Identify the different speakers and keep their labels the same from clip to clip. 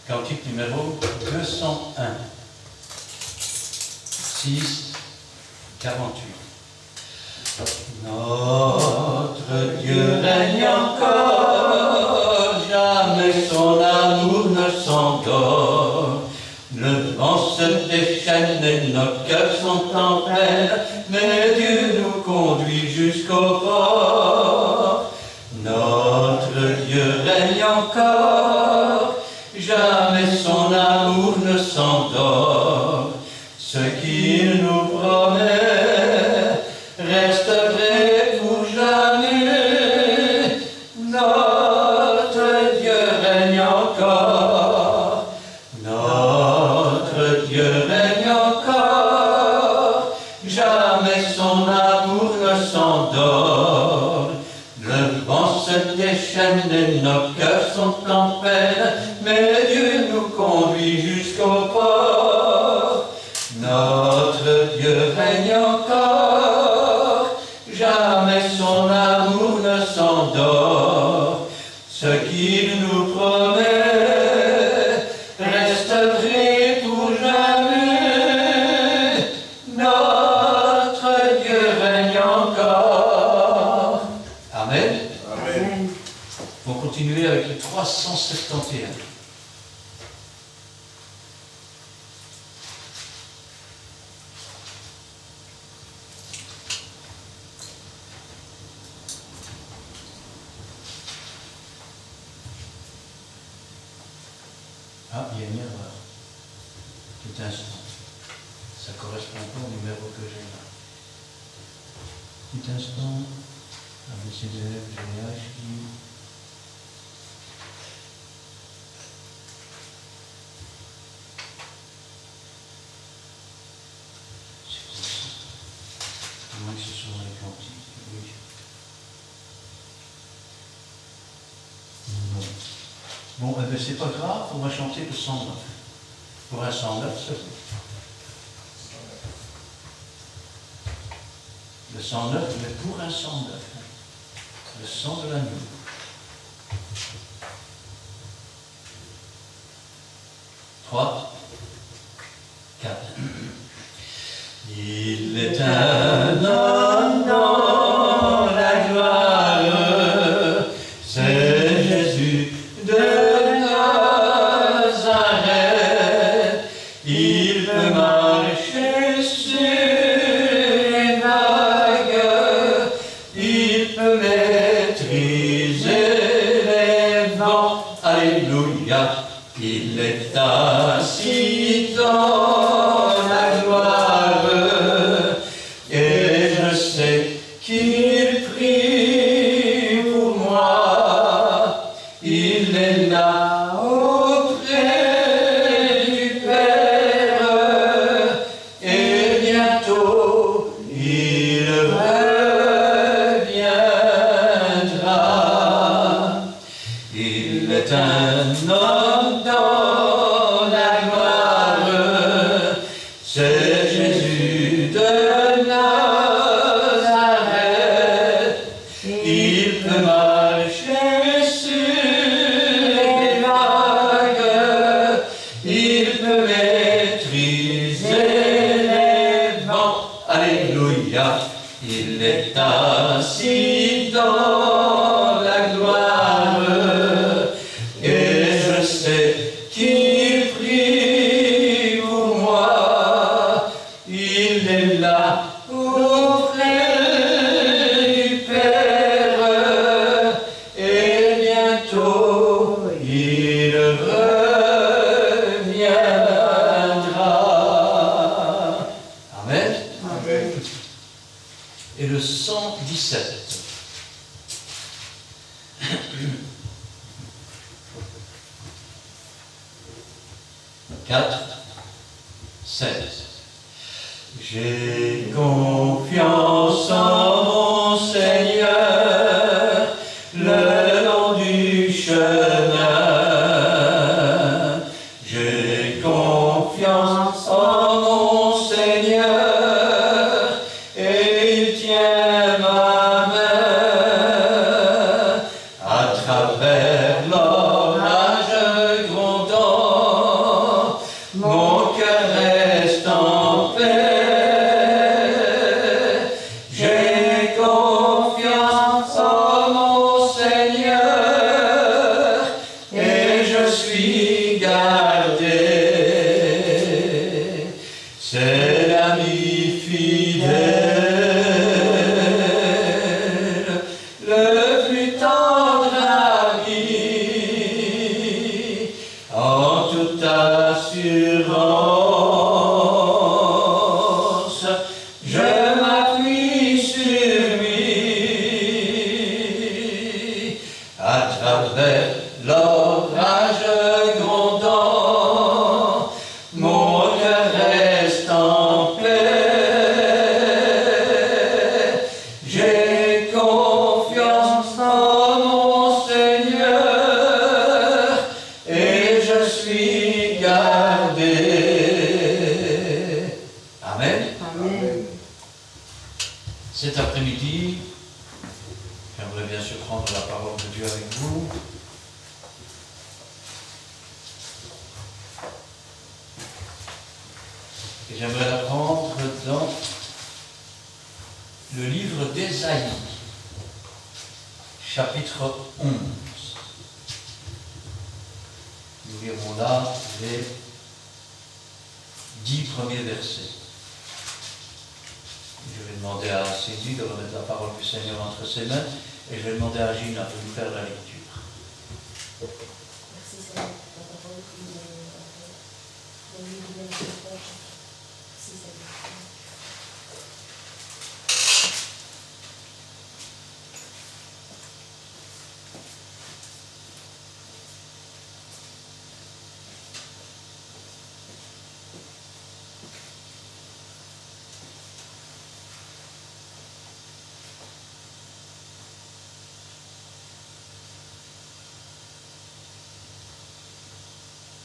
Speaker 1: Cantique numéro 201. 6, 48. Notre Dieu règne encore, jamais son amour ne s'endort. Le vent se déchaîne et nos cœurs sont en peine, mais Dieu nous conduit jusqu'au port. Notre Dieu règne encore, jamais son amour ne s'endort. Ce qu'il nous promet reste vrai pour jamais. Notre Dieu règne encore. Notre Dieu règne encore. Jamais son amour ne s'endort. Le vent se déchaîne et nos cœurs sont en peine, mais Dieu nous conduit jusqu'au port. Notre Dieu règne encore, jamais son amour ne s'endort. Ce qu'il nous promet reste vrai pour jamais. Notre Dieu règne encore. Amen.
Speaker 2: Amen.
Speaker 1: On va continuer avec le 371. Ah, il y a une erreur. Petit instant. Ça ne correspond pas au numéro que j'ai là. Petit instant. ABCDF, GH, à moins que ce soit les cantiques, oui. Non. Bon, eh bien, c'est pas grave, on va chanter le 109. Pour un 109, c'est bon. Le 109, mais pour un 109. Le sang de l'agneau. Trois, quatre. Il est un homme dans la gloire, c'est Jésus de Nazareth. Il peut marcher sur les vagues, il peut maîtriser les vents. Alléluia, il est assis dans la gloire, et je sais qu'il prie pour moi. Il est là auprès du Père, et bientôt il reviendra. Il est un homme dans la gloire, c'est Jésus de Nazareth. Il peut marcher sur les vagues, il peut maîtriser les vents. Alléluia, il est assis dans la gloire, et je sais qu'il prie pour moi. Il est là auprès du Père, et bientôt il reviendra. Amen.
Speaker 2: Amen.
Speaker 1: Et le 117. Quatre, 16. J'ai confiance en mon Seigneur, le long du chemin. J'ai confiance en mon Seigneur, et il tient ma main à travers l'orage grondant. suis gardé. C'est l'ami fidèle, le plus tendre ami, en toute assurance, je m'appuie sur lui, à travers l'orage grondant, mon cœur reste en paix. J'ai confiance en mon Seigneur et je suis gardé. Amen.
Speaker 2: Amen.
Speaker 1: Cet après-midi, j'aimerais bien sûr prendre la parole de Dieu avec vous. Et j'aimerais la prendre dans le livre d'Ésaïe, chapitre 11. Nous lirons là les 10 premiers versets. Je vais demander à Sylvie de remettre la parole du Seigneur entre ses mains et je vais demander à Gina de nous faire la lecture.
Speaker 3: Merci Seigneur pour ta parole que nous avons entendue. Donne-nous de bien notre Père. Merci Seigneur.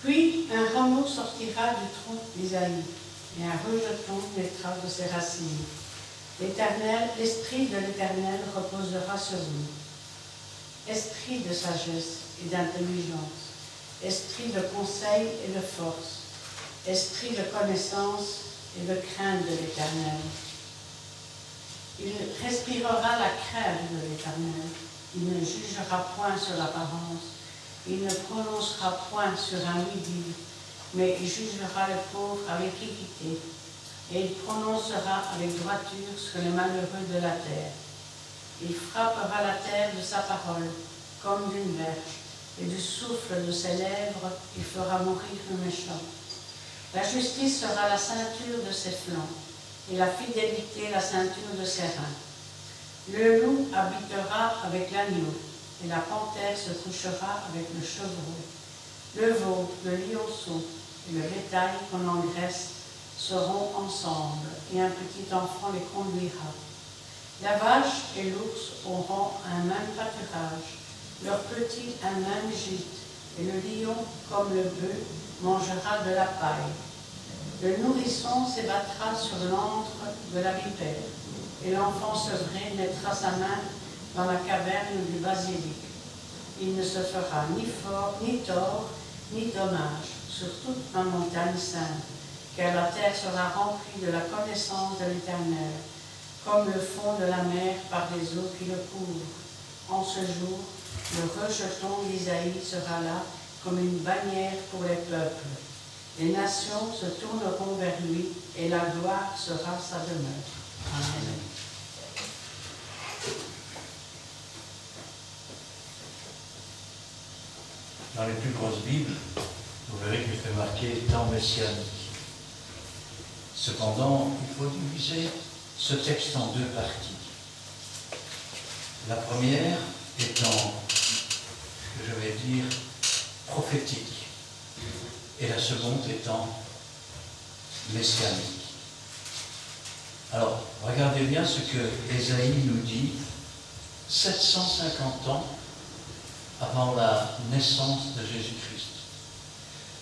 Speaker 2: Puis un rameau sortira du tronc d'Isaïe, et un rejeton naîtra de ses racines. L'esprit de l'Éternel reposera sur vous. Esprit de sagesse et d'intelligence, esprit de conseil et de force, esprit de connaissance et de crainte de l'Éternel. Il respirera la crainte de l'Éternel. Il ne jugera point sur l'apparence. Il ne prononcera point sur un oui-dire, mais il jugera le pauvre avec équité, et il prononcera avec droiture sur les malheureux de la terre. Il frappera la terre de sa parole, comme d'une verge, et du souffle de ses lèvres, il fera mourir le méchant. La justice sera la ceinture de ses flancs, et la fidélité la ceinture de ses reins. Le loup habitera avec l'agneau, et la panthère se couchera avec le chevreau. Le veau, le lionceau et le bétail qu'on engraisse seront ensemble, et un petit enfant les conduira. La vache et l'ours auront un même pâturage, leurs petits un même gîte, et le lion, comme le bœuf, mangera de la paille. Le nourrisson s'ébattra sur l'antre de la vipère, et l'enfant sevré mettra sa main dans la caverne du basilic. Il ne se fera ni fort, ni tort, ni dommage sur toute ma montagne sainte, car la terre sera remplie de la connaissance de l'Éternel, comme le fond de la mer par les eaux qui le couvrent. En ce jour, le rejeton d'Isaïe sera là comme une bannière pour les peuples. Les nations se tourneront vers lui, et la gloire sera sa demeure. Amen.
Speaker 1: Dans les plus grosses Bibles, vous verrez qu'il fait marquer temps messianique. Cependant, il faut diviser ce texte en deux parties. La première étant, je vais dire, prophétique, et la seconde étant messianique. Alors, regardez bien ce que Ésaïe nous dit 750 ans avant la naissance de Jésus-Christ,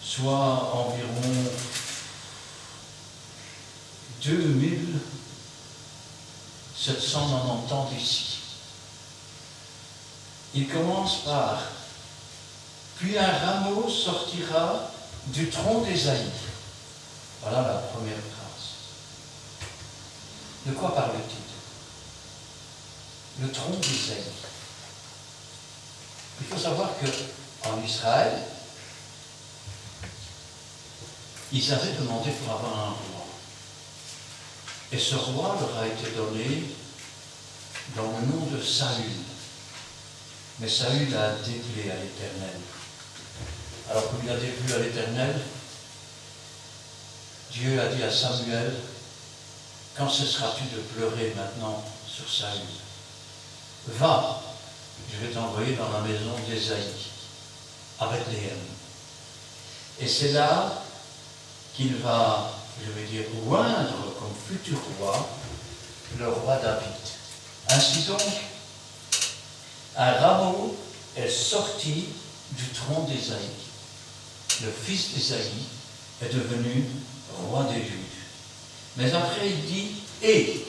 Speaker 1: soit environ 2790 ans d'ici. Il commence par « Puis un rameau sortira du tronc d'Ésaïe ». Voilà la première phrase. De quoi parle-t-il? Le tronc d'Ésaïe. Il faut savoir qu'en Israël, ils avaient demandé pour avoir un roi. Et ce roi leur a été donné dans le nom de Saül. Mais Saül a déplu à l'Éternel. Alors comme il a déplu à l'Éternel, Dieu a dit à Samuel, quand cesseras-tu de pleurer maintenant sur Saül? Va, je vais t'envoyer dans la maison d'Ésaïe, à Bethléem. Et c'est là qu'il va, je vais dire, oindre comme futur roi, le roi David. Ainsi donc, un rameau est sorti du tronc d'Ésaïe. Le fils d'Ésaïe est devenu roi des Judes. Mais après il dit « et »,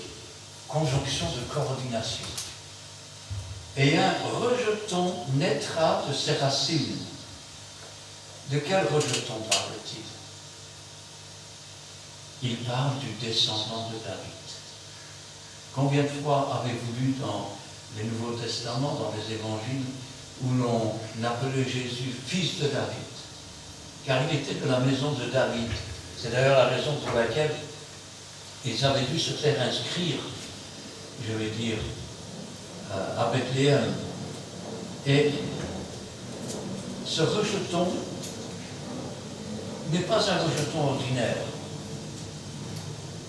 Speaker 1: conjonction de coordination. Et un rejeton naîtra de ses racines. De quel rejeton parle-t-il? Il parle du descendant de David. Combien de fois avez-vous lu dans les Nouveaux Testaments, dans les Évangiles, où l'on appelait Jésus fils de David? Car il était de la maison de David. C'est d'ailleurs la raison pour laquelle ils avaient dû se faire inscrire, je vais dire, à Bethléem. Et ce rejeton n'est pas un rejeton ordinaire.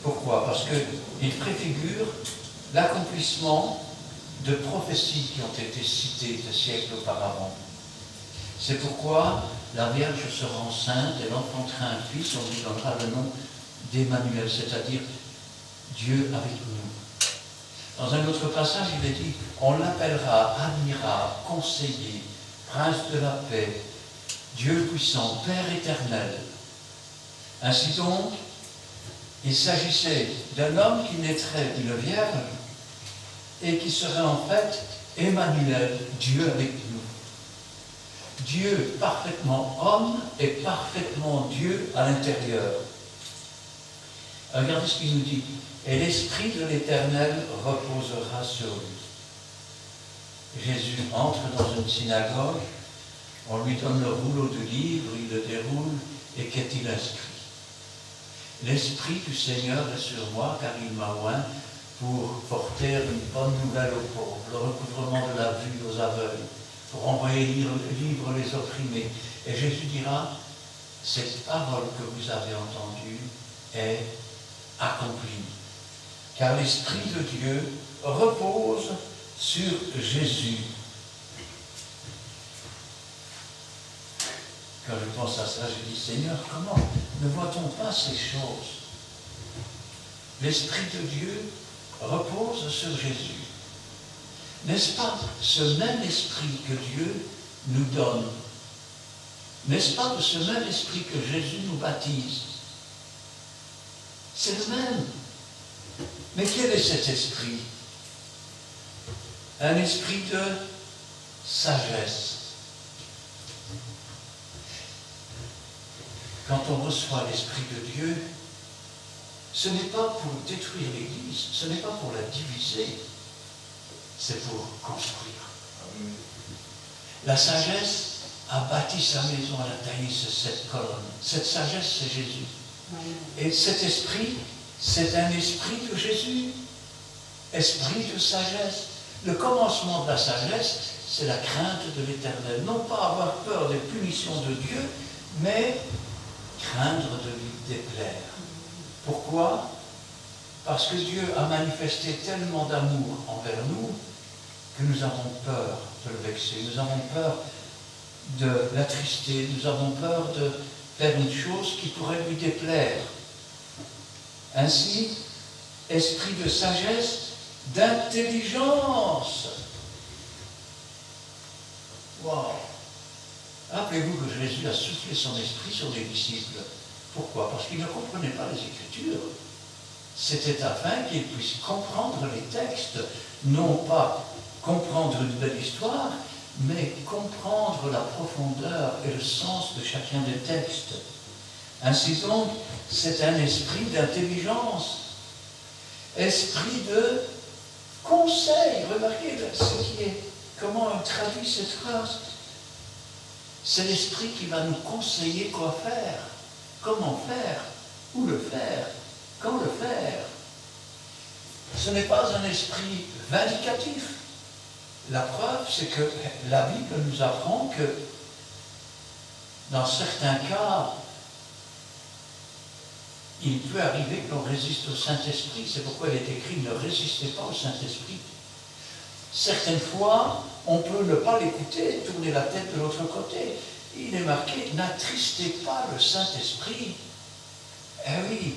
Speaker 1: Pourquoi? Parce qu'il préfigure l'accomplissement de prophéties qui ont été citées des siècles auparavant. C'est pourquoi la Vierge sera enceinte et enfantera un fils, on lui donnera le nom d'Emmanuel, c'est-à-dire Dieu avec nous. Dans un autre passage, il est dit, on l'appellera admirable, conseiller, prince de la paix, Dieu puissant, Père éternel. Ainsi donc, il s'agissait d'un homme qui naîtrait d'une vierge et qui serait en fait Emmanuel, Dieu avec nous. Dieu parfaitement homme et parfaitement Dieu à l'intérieur. Regardez ce qu'il nous dit. Et l'Esprit de l'Éternel reposera sur lui. Jésus entre dans une synagogue, on lui donne le rouleau de livres, il le déroule, et qu'est-il inscrit? L'Esprit du Seigneur est sur moi, car il m'a oint pour porter une bonne nouvelle aux pauvres, le recouvrement de la vue aux aveugles, pour envoyer libre les opprimés. Et Jésus dira, cette parole que vous avez entendue est accomplie. Car l'Esprit de Dieu repose sur Jésus. Quand je pense à ça, je dis, Seigneur, comment ne voit-on pas ces choses? L'Esprit de Dieu repose sur Jésus. N'est-ce pas ce même esprit que Dieu nous donne? N'est-ce pas de ce même esprit que Jésus nous baptise? C'est le même. Mais quel est cet esprit? Un esprit de sagesse. Quand on reçoit l'Esprit de Dieu, ce n'est pas pour détruire l'Église, ce n'est pas pour la diviser, c'est pour construire. La sagesse a bâti sa maison, elle a taillé ces 7 colonnes. Cette sagesse, c'est Jésus. Et cet esprit, c'est un esprit de Jésus, esprit de sagesse. Le commencement de la sagesse, c'est la crainte de l'Éternel. Non pas avoir peur des punitions de Dieu, mais craindre de lui déplaire. Pourquoi? Parce que Dieu a manifesté tellement d'amour envers nous que nous avons peur de le vexer, nous avons peur de l'attrister, nous avons peur de faire une chose qui pourrait lui déplaire. Ainsi, esprit de sagesse, d'intelligence. Wow! Rappelez-vous que Jésus a soufflé son esprit sur les disciples. Pourquoi? Parce qu'ils ne comprenaient pas les Écritures. C'était afin qu'ils puissent comprendre les textes, non pas comprendre une belle histoire, mais comprendre la profondeur et le sens de chacun des textes. Ainsi donc, c'est un esprit d'intelligence, esprit de conseil. Remarquez comment on traduit cette phrase. C'est l'esprit qui va nous conseiller quoi faire, comment faire, où le faire, quand le faire. Ce n'est pas un esprit vindicatif. La preuve, c'est que la Bible nous apprend que dans certains cas, il peut arriver que l'on résiste au Saint-Esprit. C'est pourquoi il est écrit « Ne résistez pas au Saint-Esprit ». Certaines fois, on peut ne pas l'écouter, tourner la tête de l'autre côté. Il est marqué « N'attristez pas le Saint-Esprit ». Eh oui,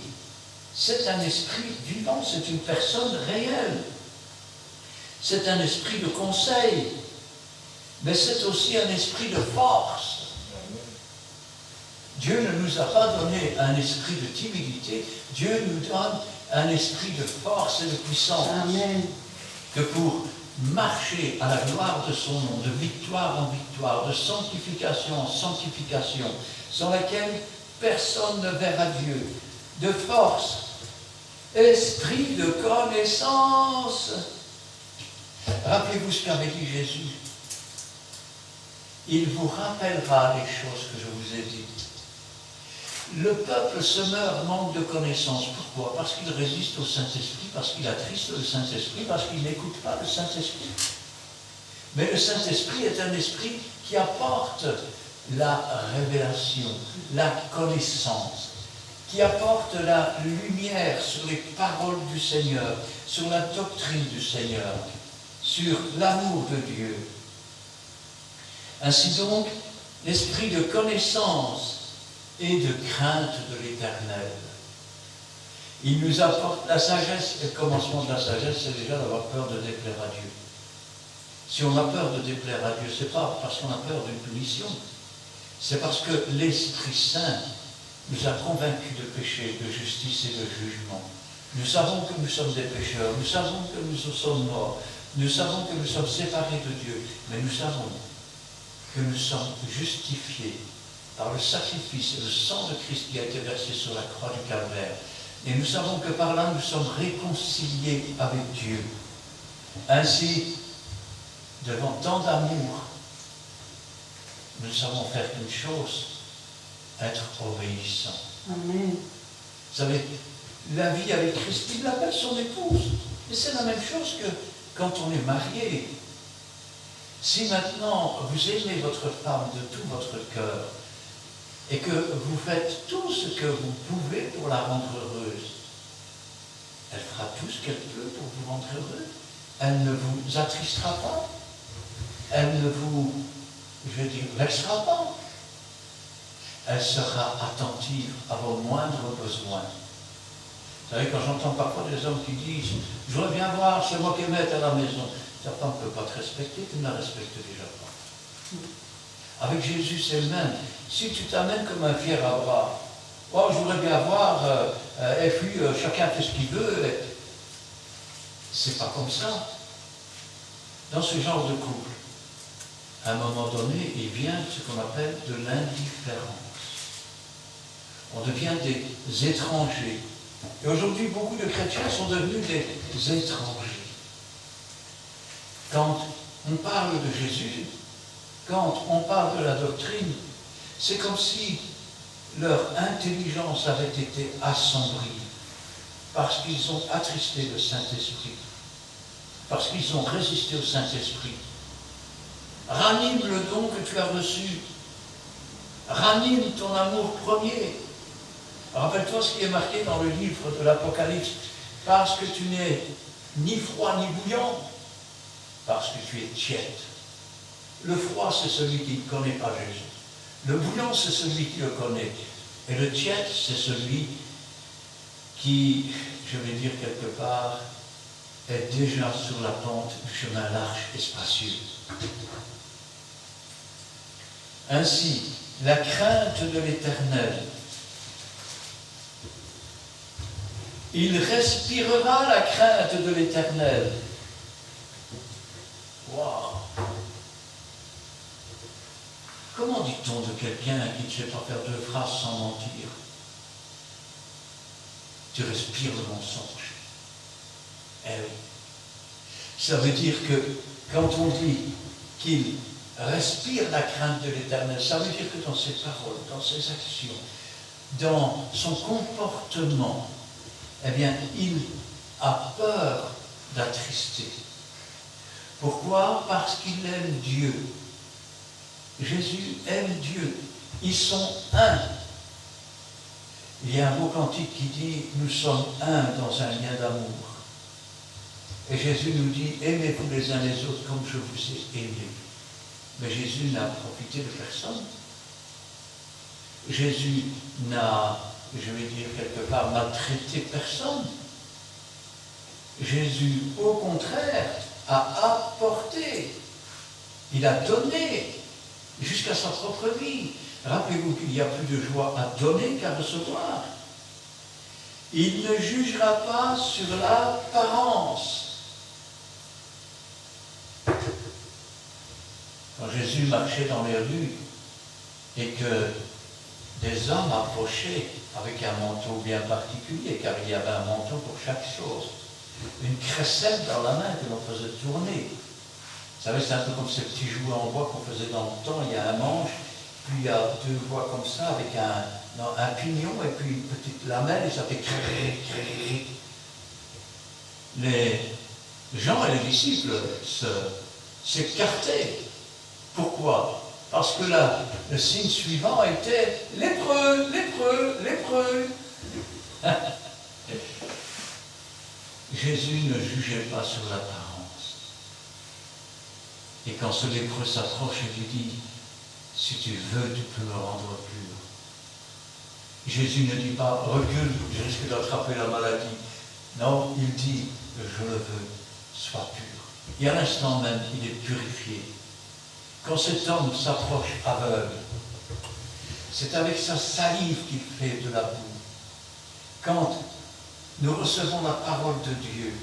Speaker 1: c'est un esprit vivant, c'est une personne réelle. C'est un esprit de conseil, mais c'est aussi un esprit de force. Dieu ne nous a pas donné un esprit de timidité, Dieu nous donne un esprit de force et de puissance.
Speaker 2: Amen.
Speaker 1: Que pour marcher à la gloire de son nom, de victoire en victoire, de sanctification en sanctification, sans laquelle personne ne verra Dieu, de force, esprit de connaissance. Rappelez-vous ce qu'avait dit Jésus. Il vous rappellera les choses que je vous ai dites. Le peuple se meurt, manque de connaissance. Pourquoi? Parce qu'il résiste au Saint-Esprit, parce qu'il attriste le Saint-Esprit, parce qu'il n'écoute pas le Saint-Esprit. Mais le Saint-Esprit est un esprit qui apporte la révélation, la connaissance, qui apporte la lumière sur les paroles du Seigneur, sur la doctrine du Seigneur, sur l'amour de Dieu. Ainsi donc, l'esprit de connaissance et de crainte de l'Éternel. Il nous apporte la sagesse, et le commencement de la sagesse, c'est déjà d'avoir peur de déplaire à Dieu. Si on a peur de déplaire à Dieu, ce n'est pas parce qu'on a peur d'une punition, c'est parce que l'Esprit Saint nous a convaincus de péché, de justice et de jugement. Nous savons que nous sommes des pécheurs, nous savons que nous sommes morts, nous savons que nous sommes séparés de Dieu, mais nous savons que nous sommes justifiés par le sacrifice et le sang de Christ qui a été versé sur la croix du Calvaire. Et nous savons que par là, nous sommes réconciliés avec Dieu. Ainsi, devant tant d'amour, nous savons faire qu'une chose, être obéissants.
Speaker 2: Amen.
Speaker 1: Vous savez, la vie avec Christ, il l'appelle son épouse. Et c'est la même chose que quand on est marié. Si maintenant vous aimez votre femme de tout votre cœur, et que vous faites tout ce que vous pouvez pour la rendre heureuse, elle fera tout ce qu'elle peut pour vous rendre heureux. Elle ne vous attristera pas. Elle ne vous, vexera pas. Elle sera attentive à vos moindres besoins. Vous savez, quand j'entends parfois des hommes qui disent « Je voudrais bien voir, c'est moi qui mette à la maison », ta femme ne peut pas te respecter, tu ne la respectes déjà pas. Avec Jésus, c'est le même. Si tu t'amènes comme un fier à bras, oh, je voudrais bien voir, et puis chacun fait ce qu'il veut, c'est pas comme ça. Dans ce genre de couple, à un moment donné, il vient ce qu'on appelle de l'indifférence. On devient des étrangers. Et aujourd'hui, beaucoup de chrétiens sont devenus des étrangers. Quand on parle de Jésus, quand on parle de la doctrine, c'est comme si leur intelligence avait été assombrie parce qu'ils ont attristé le Saint-Esprit, parce qu'ils ont résisté au Saint-Esprit. Ranime le don que tu as reçu. Ranime ton amour premier. Rappelle-toi ce qui est marqué dans le livre de l'Apocalypse. Parce que tu n'es ni froid ni bouillant, parce que tu es tiède. Le froid, c'est celui qui ne connaît pas Jésus. Le bouillant, c'est celui qui le connaît. Et le tiède, c'est celui qui, je vais dire quelque part, est déjà sur la pente du chemin large et spacieux. Ainsi, la crainte de l'Éternel. Il respirera la crainte de l'Éternel. Waouh! Comment dit-on de quelqu'un qui ne sait pas faire deux phrases sans mentir? Tu respires le mensonge. Eh oui. Ça veut dire que quand on dit qu'il respire la crainte de l'Éternel, ça veut dire que dans ses paroles, dans ses actions, dans son comportement, eh bien, il a peur d'attrister. Pourquoi? Parce qu'il aime Dieu. Jésus aime Dieu. Ils sont un. Il y a un beau cantique qui dit « Nous sommes un dans un lien d'amour ». Et Jésus nous dit « Aimez-vous les uns les autres comme je vous ai aimés ». Mais Jésus n'a profité de personne. Jésus n'a, je vais dire quelque part, maltraité personne. Jésus, au contraire, a apporté. Il a donné jusqu'à sa propre vie. Rappelez-vous qu'il n'y a plus de joie à donner qu'à recevoir. Il ne jugera pas sur l'apparence. Quand Jésus marchait dans les rues et que des hommes approchaient avec un manteau bien particulier, car il y avait un manteau pour chaque chose, une crécelle dans la main que l'on faisait tourner. Vous savez, c'est un peu comme ces petits jouets en bois qu'on faisait dans le temps. Il y a un manche, puis il y a deux voies comme ça, avec un pignon et puis une petite lamelle, et ça fait cré, cré. Les gens et les disciples s'écartaient. Pourquoi? Parce que là, le signe suivant était lépreux, lépreux, lépreux. Jésus ne jugeait pas sur l'apparence. Et quand ce lépreux s'approche et lui dit « Si tu veux, tu peux me rendre pur ». Jésus ne dit pas « Recule, je risque d'attraper la maladie ». Non, il dit « Je le veux, sois pur ». Et à l'instant même, il est purifié. Quand cet homme s'approche aveugle, c'est avec sa salive qu'il fait de la boue. Quand nous recevons la parole de Dieu,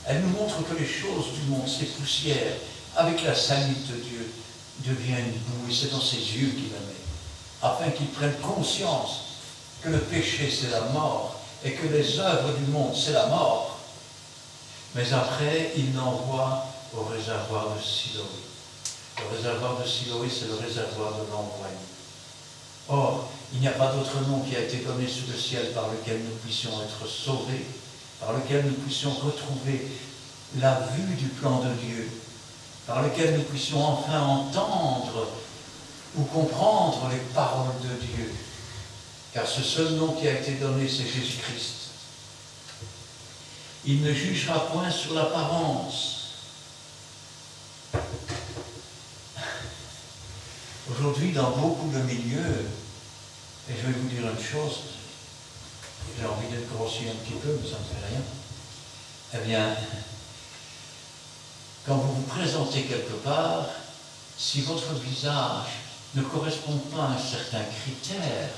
Speaker 1: elle nous montre que les choses du monde, ces poussières, avec la salive de Dieu, devient une boue, et c'est dans ses yeux qu'il la met, afin qu'il prenne conscience que le péché c'est la mort, et que les œuvres du monde c'est la mort. Mais après, il l'envoie au réservoir de Siloé. Le réservoir de Siloé, c'est le réservoir de l'envoyé. Or, il n'y a pas d'autre nom qui a été donné sous le ciel par lequel nous puissions être sauvés, par lequel nous puissions retrouver la vue du plan de Dieu, par lequel nous puissions enfin entendre ou comprendre les paroles de Dieu. Car ce seul nom qui a été donné, c'est Jésus-Christ. Il ne jugera point sur l'apparence. Aujourd'hui, dans beaucoup de milieux, et je vais vous dire une chose, j'ai envie d'être grossier un petit peu, mais ça ne fait rien. Eh bien, quand vous vous présentez quelque part, si votre visage ne correspond pas à un certain critère,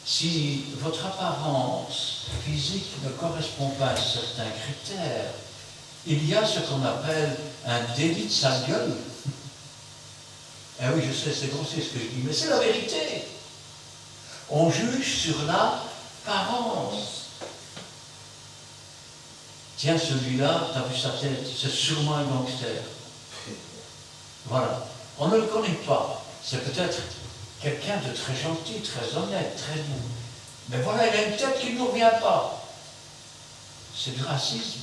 Speaker 1: si votre apparence physique ne correspond pas à un certain critère, il y a ce qu'on appelle un délit de sale gueule. Eh oui, je sais, c'est grossier ce que je dis, mais c'est la vérité. On juge sur l'apparence. Tiens, celui-là, tu as vu sa tête, c'est sûrement un gangster. Voilà. On ne le connaît pas. C'est peut-être quelqu'un de très gentil, très honnête, très doux. Mais voilà, il a une tête qui ne nous revient pas. C'est du racisme.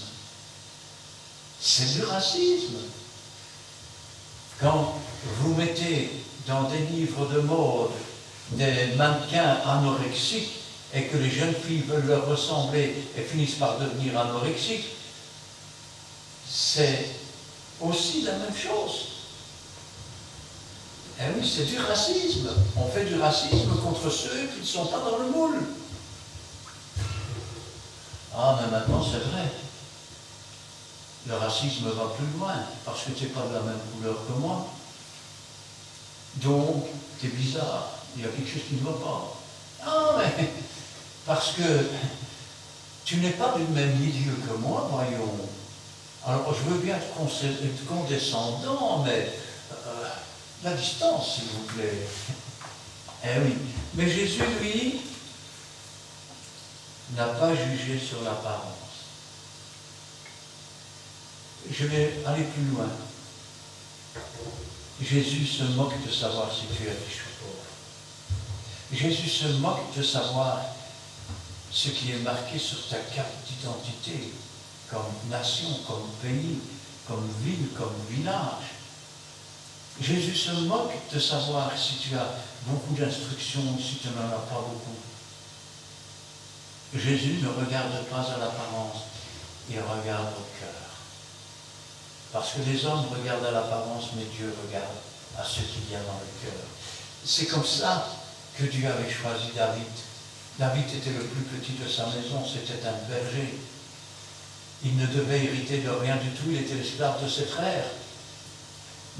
Speaker 1: C'est du racisme. Quand vous mettez dans des livres de mode des mannequins anorexiques et que les jeunes filles veulent leur ressembler et finissent par devenir anorexiques, c'est aussi la même chose. Eh oui, c'est du racisme. On fait du racisme contre ceux qui ne sont pas dans le moule. Ah, mais maintenant c'est vrai. Le racisme va plus loin, parce que tu n'es pas de la même couleur que moi. Donc, tu es bizarre. Il y a quelque chose qui ne va pas. Ah, mais parce que tu n'es pas du même milieu que moi, voyons. Alors, je veux bien être condescendant, mais la distance, s'il vous plaît. Eh oui. Mais Jésus, lui, n'a pas jugé sur l'apparence. Je vais aller plus loin. Jésus se moque de savoir si tu es riche ou pauvre. Jésus se moque de savoir ce qui est marqué sur ta carte d'identité, comme nation, comme pays, comme ville, comme village. Jésus se moque de savoir si tu as beaucoup d'instructions ou si tu n'en as pas beaucoup. Jésus ne regarde pas à l'apparence, il regarde au cœur. Parce que les hommes regardent à l'apparence, mais Dieu regarde à ce qu'il y a dans le cœur. C'est comme ça que Dieu avait choisi David. David était le plus petit de sa maison, c'était un berger. Il ne devait hériter de rien du tout, il était l'esclave de ses frères.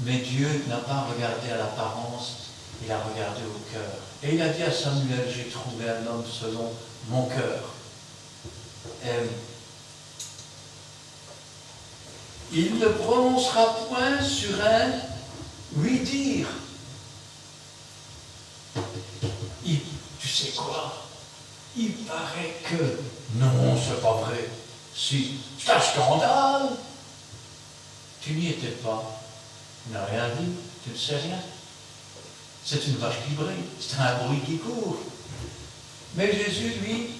Speaker 1: Mais Dieu n'a pas regardé à l'apparence, il a regardé au cœur. Et il a dit à Samuel, j'ai trouvé un homme selon mon cœur. Il ne prononcera point sur un oui dire. Tu sais quoi? Il paraît que non, c'est pas vrai. Si, c'est un scandale. Tu n'y étais pas. Tu n'as rien vu, tu ne sais rien. C'est une vache qui brille, c'est un bruit qui court. Mais Jésus, lui,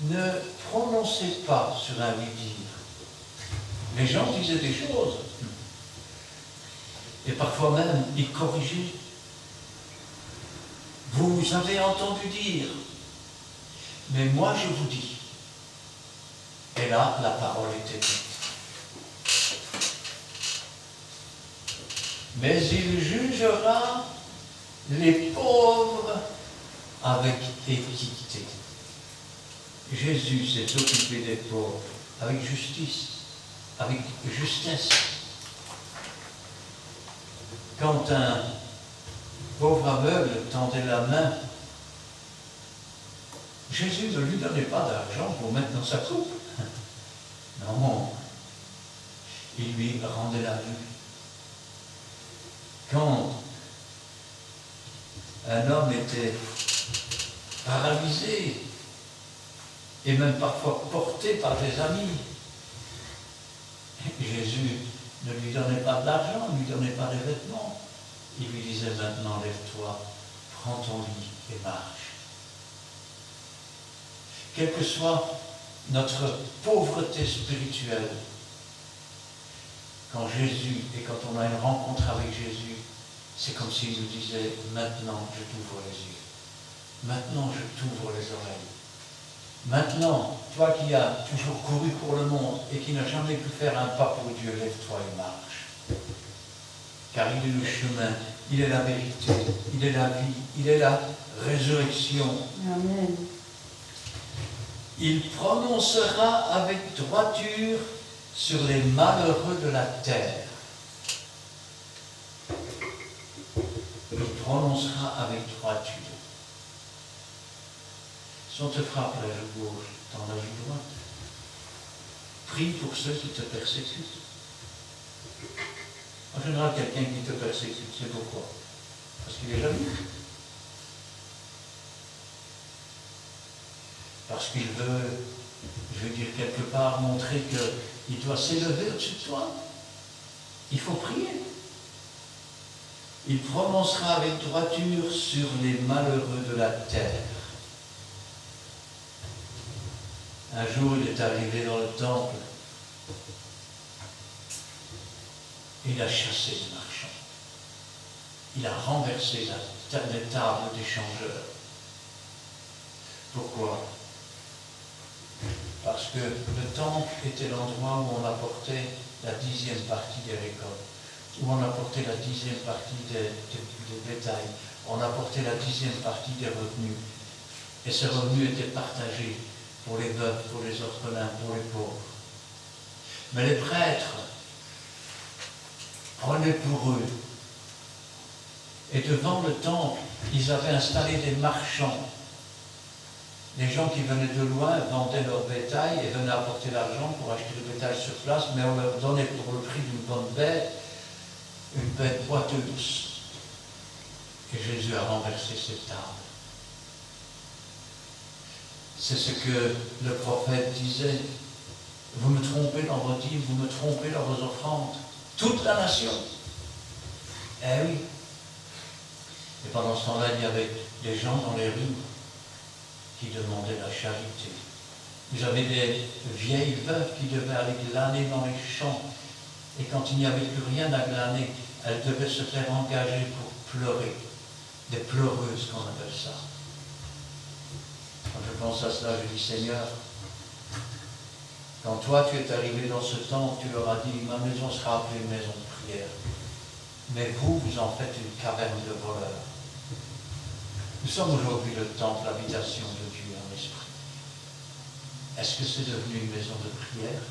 Speaker 1: ne prononçait pas sur un oui-dire. Les gens disaient des choses. Et parfois même, il corrigeait. Vous avez entendu dire, mais moi je vous dis. Et là, la parole était dite. Mais il jugera les pauvres avec équité. Jésus s'est occupé des pauvres avec justice, avec justesse. Quand un pauvre aveugle tendait la main, Jésus ne lui donnait pas d'argent pour mettre dans sa coupe. Non, il lui rendait la vue. Quand un homme était paralysé et même parfois porté par des amis, Jésus ne lui donnait pas de l'argent, ne lui donnait pas des vêtements. Il lui disait maintenant, lève-toi, prends ton lit et marche. Quelle que soit notre pauvreté spirituelle, quand Jésus, et quand on a une rencontre avec Jésus, c'est comme s'il nous disait, maintenant je t'ouvre les yeux, maintenant je t'ouvre les oreilles. Maintenant, toi qui as toujours couru pour le monde et qui n'as jamais pu faire un pas pour Dieu, lève-toi et marche. Car il est le chemin, il est la vérité, il est la vie, il est la résurrection.
Speaker 2: Amen.
Speaker 1: Il prononcera avec droiture sur les malheureux de la terre. Il prononcera avec droiture. Si on te frappe la joue gauche, dans la joue droite, prie pour ceux qui te persécutent. En général, quelqu'un qui te persécute, c'est pourquoi? Parce qu'il est jaloux. Parce qu'il veut, je veux dire, quelque part montrer qu'il doit s'élever au-dessus de toi. Il faut prier. Il prononcera avec droiture sur les malheureux de la terre. Un jour, il est arrivé dans le temple. Il a chassé les marchands. Il a renversé les tables des changeurs. Pourquoi? Parce que le temple était l'endroit où on apportait la 10e partie des récoltes, où on apportait la 10e partie des bétails, on apportait la 10e partie des revenus. Et ces revenus étaient partagés pour les veuves, pour les orphelins, pour les pauvres. Mais les prêtres prenaient pour eux. Et devant le temple, ils avaient installé des marchands. Les gens qui venaient de loin vendaient leur bétail et venaient apporter l'argent pour acheter le bétail sur place, mais on leur donnait pour le prix d'une bonne bête, une bête boiteuse. Et Jésus a renversé cette table. C'est ce que le prophète disait. Vous me trompez dans vos dîmes, vous me trompez dans vos offrandes. Toute la nation. Eh oui. Et pendant ce temps-là, il y avait des gens dans les rues qui demandaient la charité. Vous avez des vieilles veuves qui devaient aller glaner dans les champs. Et quand il n'y avait plus rien à glaner, elles devaient se faire engager pour pleurer. Des pleureuses qu'on appelle ça. Quand je pense à cela, je dis Seigneur, quand toi tu es arrivé dans ce temple, tu leur as dit ma maison sera appelée une maison de prière. Mais vous, vous en faites une caverne de voleurs. Nous sommes aujourd'hui le temple, l'habitation de Dieu en esprit. Est-ce que c'est devenu une maison de prière?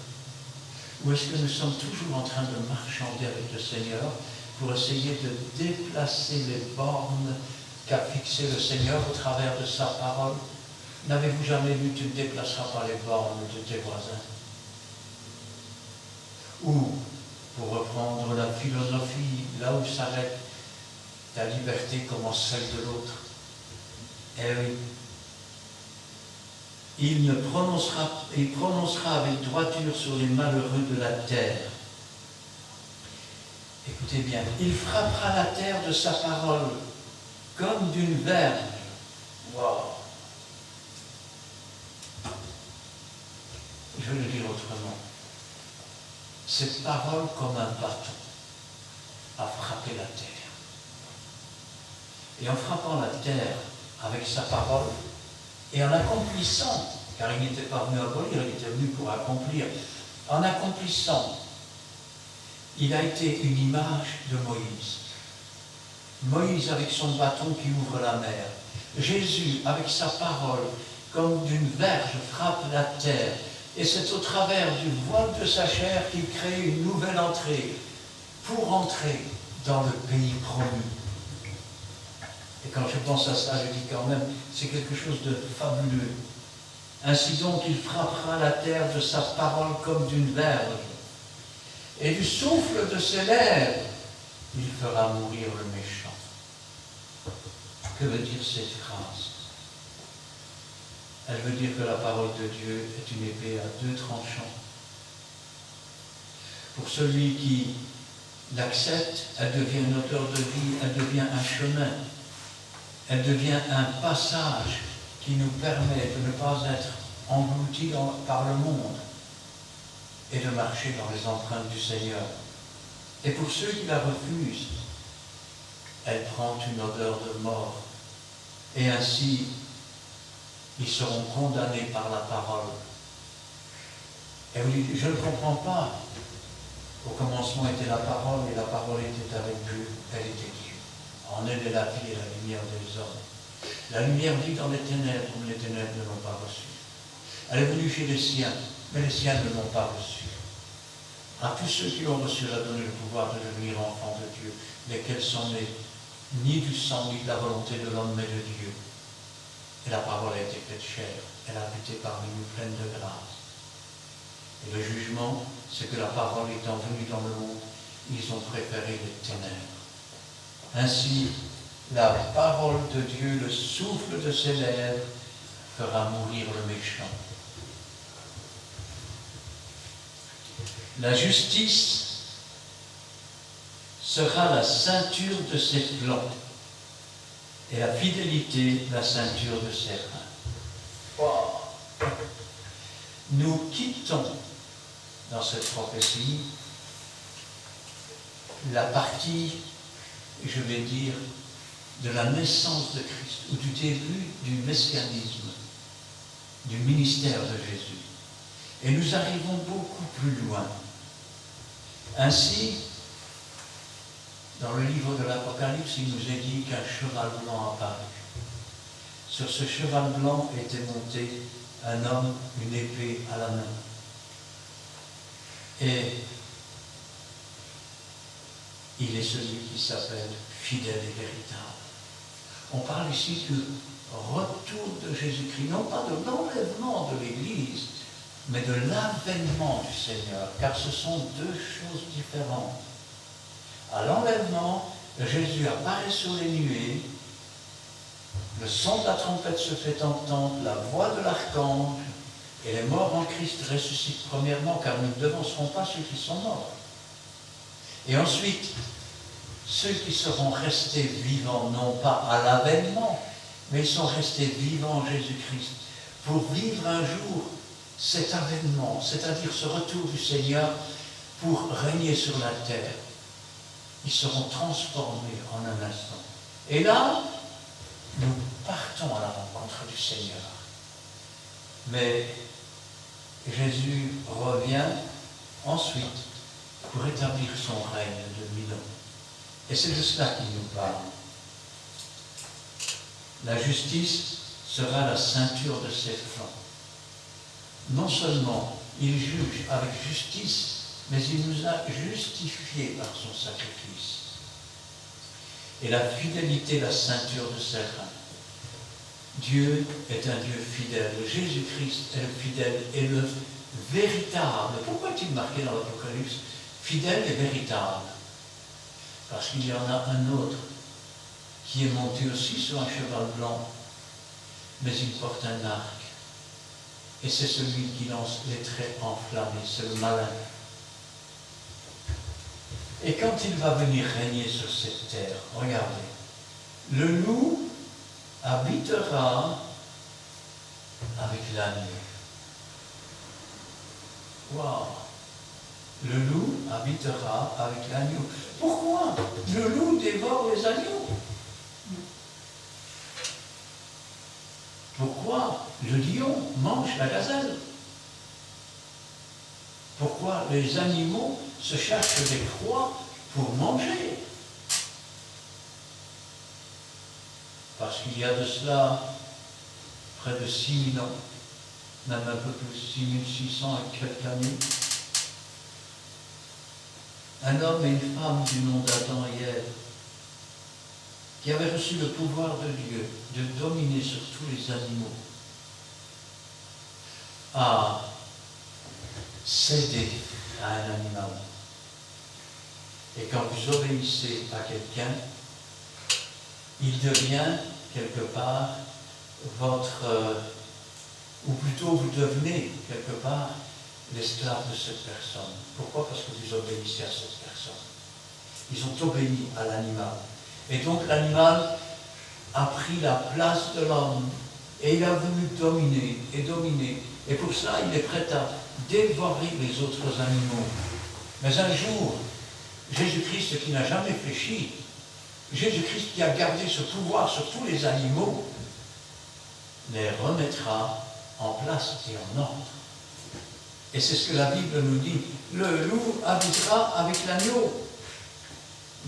Speaker 1: Ou est-ce que nous sommes toujours en train de marchander avec le Seigneur pour essayer de déplacer les bornes qu'a fixées le Seigneur au travers de sa parole? N'avez-vous jamais lu « Tu ne déplaceras pas les bornes de tes voisins » ? Ou, pour reprendre la philosophie, là où s'arrête ta liberté commence celle de l'autre. Eh oui. Il prononcera avec droiture sur les malheureux de la terre. Écoutez bien, il frappera la terre de sa parole comme d'une verge. Wow. Je vais le dire autrement. Cette parole comme un bâton a frappé la terre. Et en frappant la terre avec sa parole, et en accomplissant, car il n'était pas venu abolir, il était venu pour accomplir, en accomplissant, il a été une image de Moïse. Moïse avec son bâton qui ouvre la mer. Jésus avec sa parole, comme d'une verge, frappe la terre. Et c'est au travers du voile de sa chair qu'il crée une nouvelle entrée pour entrer dans le pays promis. Et quand je pense à ça, je dis quand même, c'est quelque chose de fabuleux. Ainsi donc, il frappera la terre de sa parole comme d'une verge. Et du souffle de ses lèvres, il fera mourir le méchant. Que veut dire cette phrase? Elle veut dire que la parole de Dieu est une épée à deux tranchants. Pour celui qui l'accepte, elle devient une odeur de vie, elle devient un chemin. Elle devient un passage qui nous permet de ne pas être engloutis par le monde et de marcher dans les empreintes du Seigneur. Et pour ceux qui la refusent, elle prend une odeur de mort. Et ainsi, ils seront condamnés par la parole. Et vous dites, je ne comprends pas. Au commencement était la parole, et la parole était avec Dieu, elle était Dieu. En elle est la vie et la lumière des hommes. La lumière vit dans les ténèbres, comme les ténèbres ne l'ont pas reçue. Elle est venue chez les siens, mais les siens ne l'ont pas reçue. À tous ceux qui l'ont reçu, elle a donné le pouvoir de devenir enfants de Dieu, lesquels sont nés ni du sang, ni de la volonté de l'homme, mais de Dieu. Et la parole a été faite chair, elle a habité parmi nous pleine de grâce. Et le jugement, c'est que la parole étant venue dans le monde, ils ont préféré les ténèbres. Ainsi, la parole de Dieu, le souffle de ses lèvres, fera mourir le méchant. La justice sera la ceinture de ses flancs, et la fidélité la ceinture de ses reins. Wow. Nous quittons dans cette prophétie la partie, je vais dire, de la naissance de Christ, ou du début du messianisme, du ministère de Jésus. Et nous arrivons beaucoup plus loin. Ainsi, dans le livre de l'Apocalypse, il nous est dit qu'un cheval blanc apparut. Sur ce cheval blanc était monté un homme, une épée à la main. Et il est celui qui s'appelle fidèle et véritable. On parle ici du retour de Jésus-Christ, non pas de l'enlèvement de l'Église, mais de l'avènement du Seigneur, car ce sont deux choses différentes. À l'enlèvement, Jésus apparaît sur les nuées, le son de la trompette se fait entendre, la voix de l'archange, et les morts en Christ ressuscitent premièrement, car nous ne devancerons pas ceux qui sont morts. Et ensuite, ceux qui seront restés vivants, non pas à l'avènement, mais ils sont restés vivants en Jésus-Christ pour vivre un jour cet avènement, c'est-à-dire ce retour du Seigneur pour régner sur la terre. Ils seront transformés en un instant. Et là, nous partons à la rencontre du Seigneur. Mais Jésus revient ensuite pour établir son règne de 1000 ans. Et c'est de cela qu'il nous parle. La justice sera la ceinture de ses flancs. Non seulement il juge avec justice, mais il nous a justifiés par son sacrifice. Et la fidélité, la ceinture de ses reins. Dieu est un Dieu fidèle. Jésus-Christ est le fidèle et le véritable. Pourquoi est-il marqué dans l'Apocalypse fidèle et véritable? Parce qu'il y en a un autre qui est monté aussi sur un cheval blanc, mais il porte un arc. Et c'est celui qui lance les traits enflammés, c'est le malin. Et quand il va venir régner sur cette terre, regardez, le loup habitera avec l'agneau. Waouh! Le loup habitera avec l'agneau. Pourquoi? Le loup dévore les agneaux. Pourquoi le lion mange la gazelle? Pourquoi les animaux se cherchent des proies pour manger? Parce qu'il y a de cela près de 6000 ans, même un peu plus, 6600 et quelques années, un homme et une femme du nom d'Adam et Ève, qui avaient reçu le pouvoir de Dieu de dominer sur tous les animaux, a cédé à un animal. Et quand vous obéissez à quelqu'un, il devient quelque part votre, ou plutôt vous devenez quelque part l'esclave de cette personne. Pourquoi? Parce que vous obéissez à cette personne. Ils ont obéi à l'animal. Et donc l'animal a pris la place de l'homme et il a voulu dominer et dominer. Et pour ça, il est prêt à dévorer les autres animaux. Mais un jour, Jésus-Christ qui n'a jamais fléchi, Jésus-Christ qui a gardé ce pouvoir sur tous les animaux, les remettra en place et en ordre. Et c'est ce que la Bible nous dit. Le loup habitera avec l'agneau.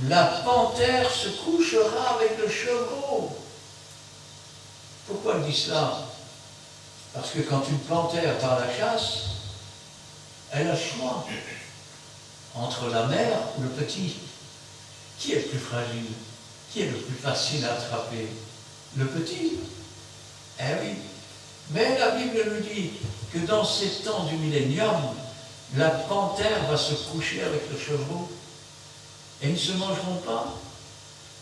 Speaker 1: La panthère se couchera avec le chevreau. Pourquoi elle dit cela? Parce que quand une panthère va à la chasse, elle a le choix entre la mère ou le petit. Qui est le plus fragile? Qui est le plus facile à attraper? Le petit. Eh oui. Mais la Bible nous dit que dans ces temps du millénium, la panthère va se coucher avec le chevreau et ils ne se mangeront pas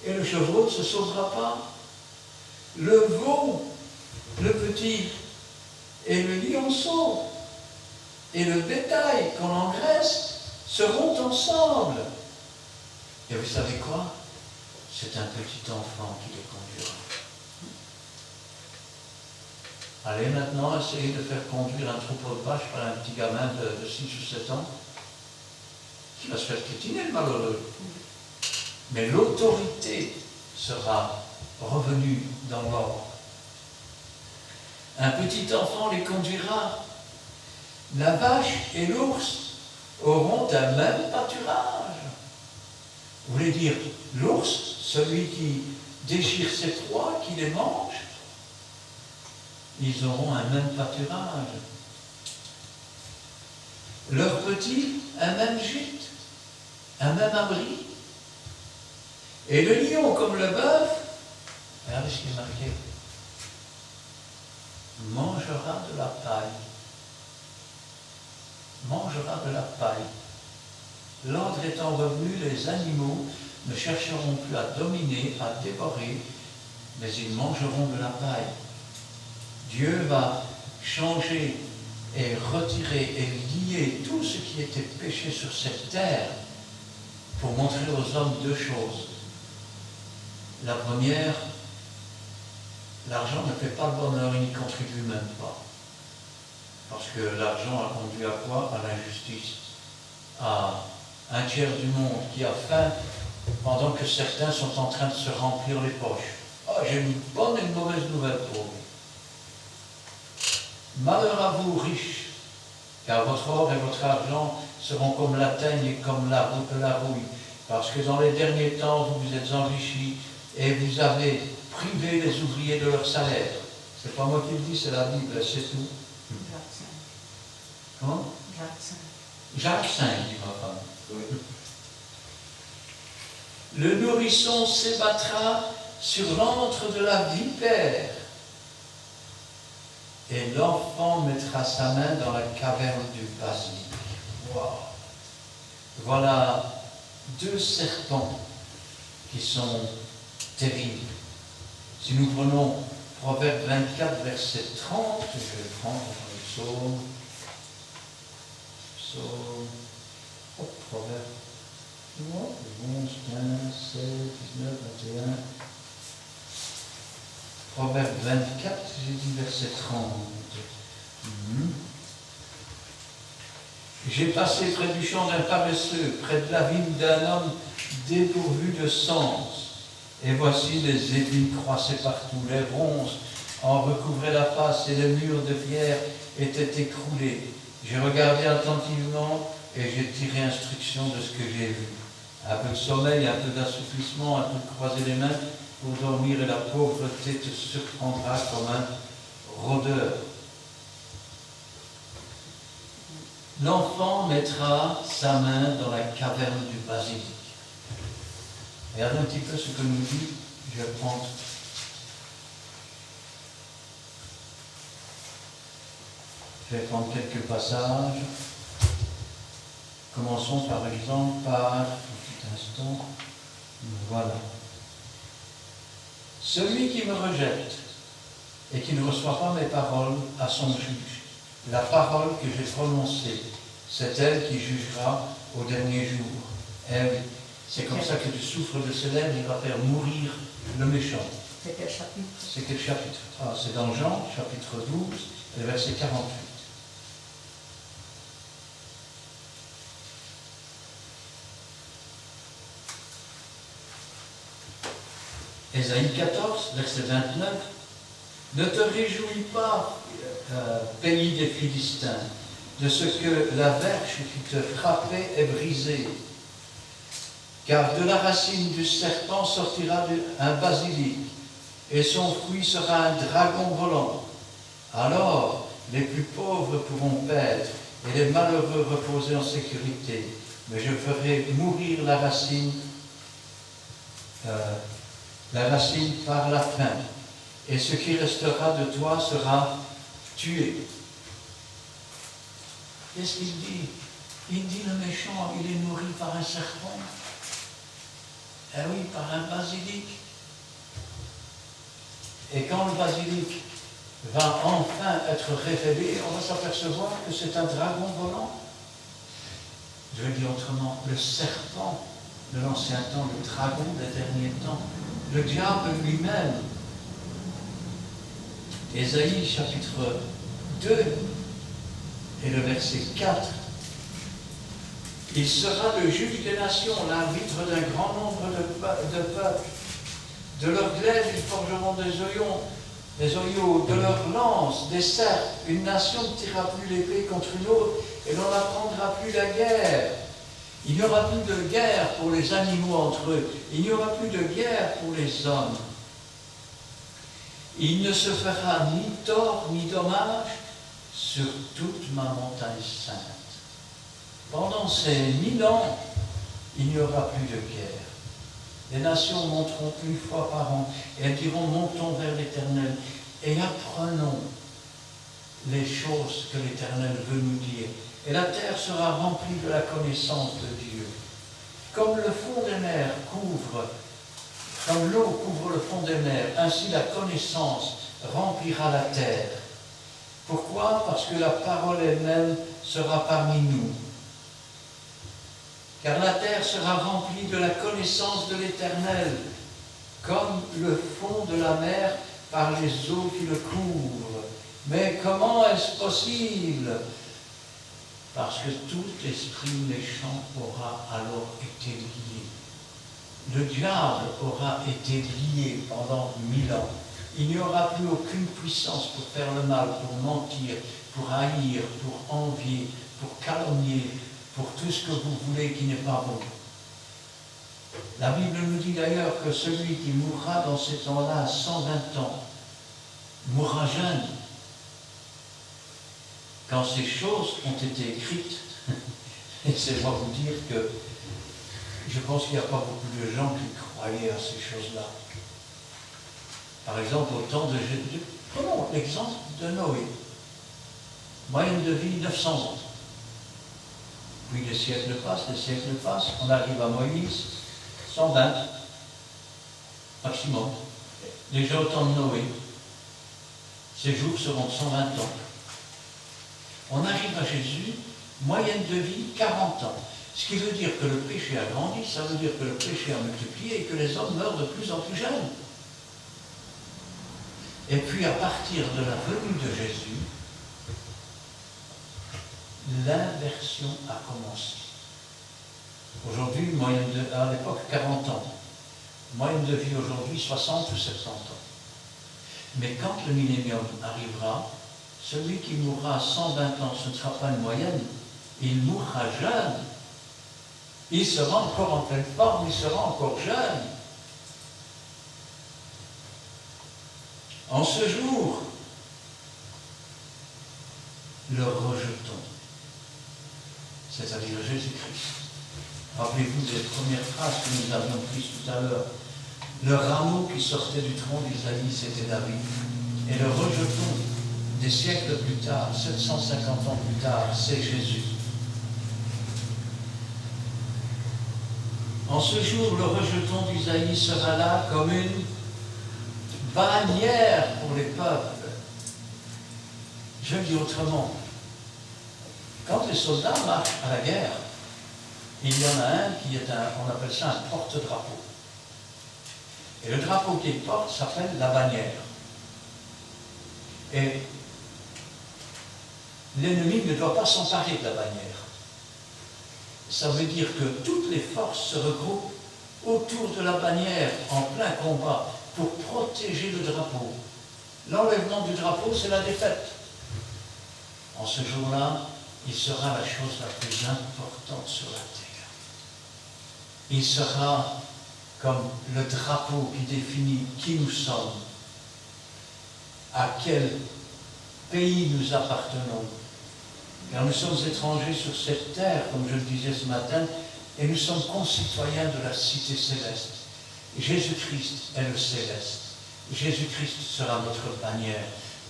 Speaker 1: et le chevreau ne se sauvera pas. Le veau, le petit, et le lionceau et le bétail qu'on engraisse seront ensemble. Et vous savez quoi? C'est un petit enfant qui les conduira. Allez maintenant essayer de faire conduire un troupeau de vaches par un petit gamin de 6 ou 7 ans qui va se faire piétiner, le malheureux. Mais l'autorité sera revenue dans l'ordre. Un petit enfant les conduira. La vache et l'ours auront un même pâturage. Vous voulez dire l'ours, celui qui déchire ses proies, qui les mange? Ils auront un même pâturage. Leurs petits, un même gîte, un même abri. Et le lion, comme le bœuf, regardez ce qui est marqué, mangera de la paille. Mangera de la paille. L'ordre étant revenu, les animaux ne chercheront plus à dominer, à dévorer, mais ils mangeront de la paille. Dieu va changer et retirer et lier tout ce qui était péché sur cette terre pour montrer aux hommes deux choses. La première, l'argent ne fait pas le bonheur, il n'y contribue même pas. Parce que l'argent a conduit à quoi? À l'injustice. À un tiers du monde qui a faim pendant que certains sont en train de se remplir les poches. Ah, j'ai une bonne et une mauvaise nouvelle pour vous. Malheur à vous, riches, car votre or et votre argent seront comme la teigne et comme la rouille. Parce que dans les derniers temps, vous vous êtes enrichis et vous avez privé les ouvriers de leur salaire. C'est pas moi qui le dis, c'est la Bible, c'est tout.
Speaker 2: Jacques 5.
Speaker 1: Comment?
Speaker 2: Jacques 5.
Speaker 1: Jacques 5, dit ma femme. Oui. Le nourrisson s'ébattra sur l'antre de la vipère, et l'enfant mettra sa main dans la caverne du basilic. Wow. Voilà deux serpents qui sont terribles. Si nous prenons Proverbe 24, verset 30, je vais prendre dans le psaume. Proverbe 11, 15, 16, 19, 21. Proverbe 24, j'ai dit verset 30. J'ai passé près du champ d'un paresseux, près de la vigne d'un homme dépourvu de sens. Et voici les épines croissaient partout, les ronces en recouvraient la face et les murs de pierre étaient écroulés. J'ai regardé attentivement et j'ai tiré instruction de ce que j'ai vu. Un peu de sommeil, un peu d'assouplissement, un peu de croiser les mains pour dormir, et la pauvreté te surprendra comme un rôdeur. L'enfant mettra sa main dans la caverne du basilic. Regardez un petit peu ce que nous dit, je vais prendre. Je vais prendre quelques passages. Commençons par exemple par, un petit instant, voilà. Celui qui me rejette et qui ne reçoit pas mes paroles à son juge. La parole que j'ai prononcée, c'est elle qui jugera au dernier jour. Eh oui, c'est comme ça que du souffle de ses lèvres, il va faire mourir le méchant.
Speaker 2: C'est quel chapitre?
Speaker 1: C'est quel chapitre? Ah, c'est dans Jean, chapitre 12, et verset 48. Ésaïe 14, verset 29. Ne te réjouis pas, pays des Philistins, de ce que la verge qui te frappait est brisée. Car de la racine du serpent sortira un basilic, et son fruit sera un dragon volant. Alors les plus pauvres pourront paître, et les malheureux reposer en sécurité. Mais je ferai mourir la racine par la faim, et ce qui restera de toi sera tué. Qu'est-ce qu'il dit? Il dit le méchant, il est nourri par un serpent. Eh oui, par un basilic. Et quand le basilic va enfin être révélé, on va s'apercevoir que c'est un dragon volant. Je vais dire autrement, le serpent de l'ancien temps, le dragon des derniers temps, le diable lui-même. Ésaïe chapitre 2 et le verset 4. Il sera le juge des nations, l'arbitre d'un grand nombre de peuples. De leurs glaives, ils forgeront des oyaux, de leurs lances, des serpes. Une nation ne tirera plus l'épée contre une autre, et l'on n'apprendra plus la guerre. Il n'y aura plus de guerre pour les animaux entre eux. Il n'y aura plus de guerre pour les hommes. Il ne se fera ni tort ni dommage sur toute ma montagne sainte. Pendant ces 1000 ans, il n'y aura plus de guerre. Les nations monteront une fois par an et elles diront: montons vers l'Éternel et apprenons les choses que l'Éternel veut nous dire. Et la terre sera remplie de la connaissance de Dieu. Comme le fond des mers comme l'eau couvre le fond des mers, ainsi la connaissance remplira la terre. Pourquoi? Parce que la parole elle-même sera parmi nous. Car la terre sera remplie de la connaissance de l'Éternel, comme le fond de la mer par les eaux qui le couvrent. Mais comment est-ce possible? Parce que tout esprit méchant aura alors été lié. Le diable aura été lié pendant 1000 ans. Il n'y aura plus aucune puissance pour faire le mal, pour mentir, pour haïr, pour envier, pour calomnier, pour tout ce que vous voulez qui n'est pas bon. La Bible nous dit d'ailleurs que celui qui mourra dans ces temps-là à 120 ans, mourra jeune. Quand ces choses ont été écrites, laissez-moi vous dire que je pense qu'il n'y a pas beaucoup de gens qui croyaient à ces choses-là. Par exemple, au temps de Jésus, prenons l'exemple de Noé. Moyenne de vie 900 ans. Puis les siècles passent, on arrive à Moïse, 120, maximum. Déjà au temps de Noé, ces jours seront 120 ans. On arrive à Jésus, moyenne de vie 40 ans. Ce qui veut dire que le péché a grandi, ça veut dire que le péché a multiplié et que les hommes meurent de plus en plus jeunes. Et puis à partir de la venue de Jésus, l'inversion a commencé. Aujourd'hui, à l'époque 40 ans. Moyenne de vie aujourd'hui 60 ou 70 ans. Mais quand le millénium arrivera, celui qui mourra à 120 ans, ce ne sera pas une moyenne, il mourra jeune. Il sera encore en pleine forme, il sera encore jeune. En ce jour, le rejetons, c'est-à-dire Jésus-Christ. Rappelez-vous des premières phrases que nous avions prises tout à l'heure. Le rameau qui sortait du tronc d'Isaïe, c'était David. Et le rejeton des siècles plus tard, 750 ans plus tard, c'est Jésus. En ce jour, le rejeton d'Isaïe sera là comme une bannière pour les peuples. Je le dis autrement. Quand les soldats marchent à la guerre, il y en a un qui est on appelle ça un porte-drapeau. Et le drapeau qu'il porte s'appelle la bannière. Et l'ennemi ne doit pas s'emparer de la bannière. Ça veut dire que toutes les forces se regroupent autour de la bannière en plein combat pour protéger le drapeau. L'enlèvement du drapeau, c'est la défaite. En ce jour-là, il sera la chose la plus importante sur la terre. Il sera comme le drapeau qui définit qui nous sommes, à quel pays nous appartenons. Car nous sommes étrangers sur cette terre, comme je le disais ce matin, et nous sommes concitoyens de la cité céleste. Jésus-Christ est le céleste. Jésus-Christ sera notre bannière.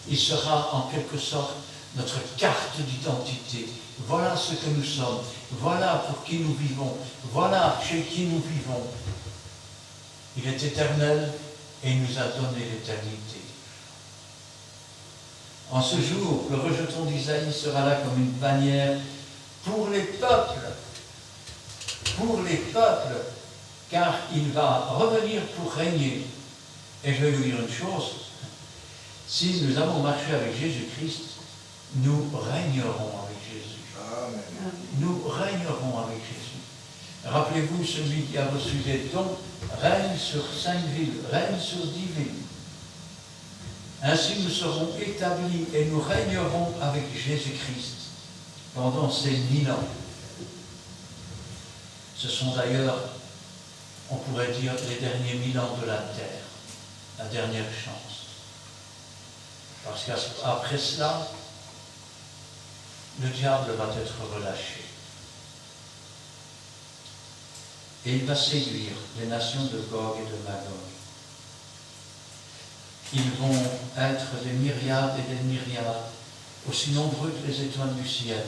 Speaker 1: Il sera en quelque sorte notre carte d'identité. Voilà ce que nous sommes. Voilà pour qui nous vivons. Voilà chez qui nous vivons. Il est éternel et il nous a donné l'éternité. En ce jour, le rejeton d'Isaïe sera là comme une bannière pour les peuples. Pour les peuples, car il va revenir pour régner. Et je vais vous dire une chose, si nous avons marché avec Jésus-Christ, nous régnerons avec Jésus.
Speaker 4: Amen.
Speaker 1: Nous régnerons avec Jésus. Rappelez-vous, celui qui a reçu des dons règne sur 5 villes, règne sur 10 villes. Ainsi nous serons établis et nous régnerons avec Jésus-Christ pendant ces 1000 ans. Ce sont d'ailleurs, on pourrait dire, les derniers 1000 ans de la terre, la dernière chance. Parce qu'après cela, le diable va être relâché. Et il va séduire les nations de Gog et de Magog. Ils vont être des myriades et des myriades, aussi nombreux que les étoiles du ciel.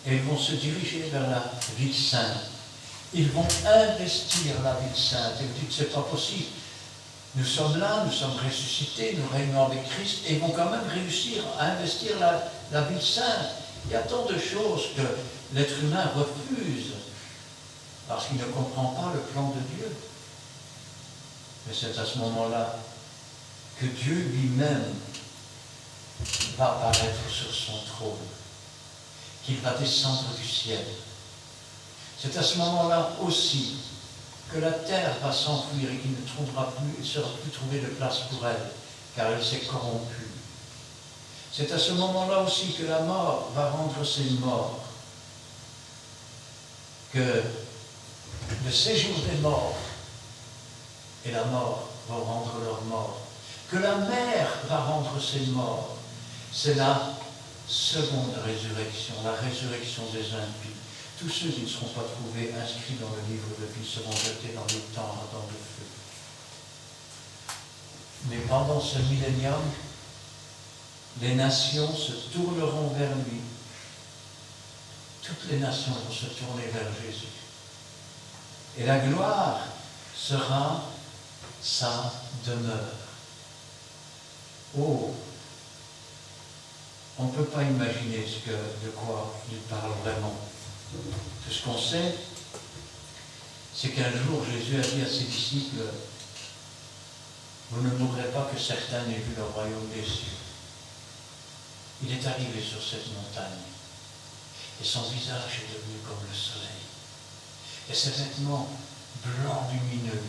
Speaker 1: Et ils vont se diriger vers la ville sainte. Ils vont investir la ville sainte. Et vous dites, c'est pas possible. Nous sommes là, nous sommes ressuscités, nous régnons avec Christ, et ils vont quand même réussir à investir la ville sainte. Il y a tant de choses que l'être humain refuse, parce qu'il ne comprend pas le plan de Dieu. Mais c'est à ce moment-là que Dieu lui-même va apparaître sur son trône, qu'il va descendre du ciel. C'est à ce moment-là aussi que la terre va s'enfuir et qu'il ne sera plus trouvé de place pour elle, car elle s'est corrompue. C'est à ce moment-là aussi que la mort va rendre ses morts, que le séjour des morts et la mort vont rendre leurs morts, que la mer va rendre ses morts. C'est la seconde résurrection, la résurrection des impies. Tous ceux qui ne seront pas trouvés inscrits dans le livre de vie seront jetés dans les temps ardents de feu. Mais pendant ce millénium, les nations se tourneront vers lui. Toutes les nations vont se tourner vers Jésus. Et la gloire sera sa demeure. Oh, on ne peut pas imaginer de quoi il parle vraiment. Tout ce qu'on sait, c'est qu'un jour Jésus a dit à ses disciples, vous ne mourrez pas que certains n'aient vu le royaume des cieux. Il est arrivé sur cette montagne et son visage est devenu comme le soleil. Et ses vêtements blancs lumineux.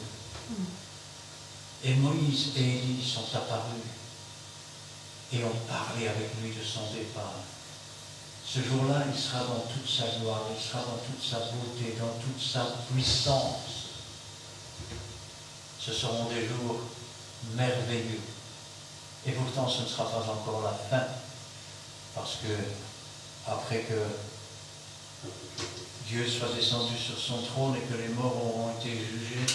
Speaker 1: Et Moïse et Élie sont apparus et ont parlé avec lui de son départ. Ce jour-là, il sera dans toute sa gloire, il sera dans toute sa beauté, dans toute sa puissance. Ce seront des jours merveilleux. Et pourtant, ce ne sera pas encore la fin, parce que, après que Dieu soit descendu sur son trône et que les morts auront été jugés,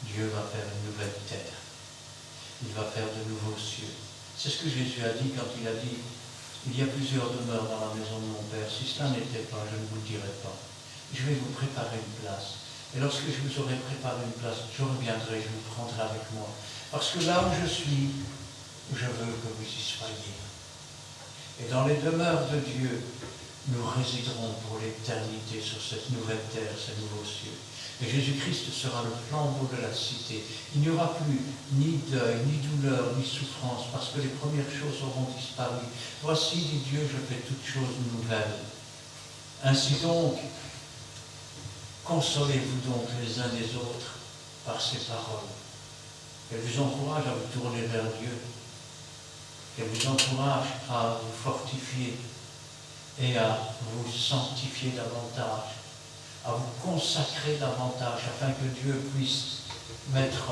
Speaker 1: Dieu va faire une nouvelle terre. Il va faire de nouveaux cieux. C'est ce que Jésus a dit quand il a dit « Il y a plusieurs demeures dans la maison de mon Père. Si cela n'était pas, je ne vous le dirais pas. Je vais vous préparer une place. Et lorsque je vous aurai préparé une place, je reviendrai, je vous prendrai avec moi. Parce que là où je suis, je veux que vous y soyez. Et dans les demeures de Dieu, nous résiderons pour l'éternité sur cette nouvelle terre, ces nouveaux cieux. Et Jésus-Christ sera le flambeau de la cité. Il n'y aura plus ni deuil, ni douleur, ni souffrance, parce que les premières choses auront disparu. Voici, dit Dieu, je fais toutes choses nouvelles. Ainsi donc, consolez-vous donc les uns les autres par ces paroles. Qu'elles vous encouragent à vous tourner vers Dieu. Qu'elles vous encouragent à vous fortifier et à vous sanctifier davantage, à vous consacrer davantage, afin que Dieu puisse mettre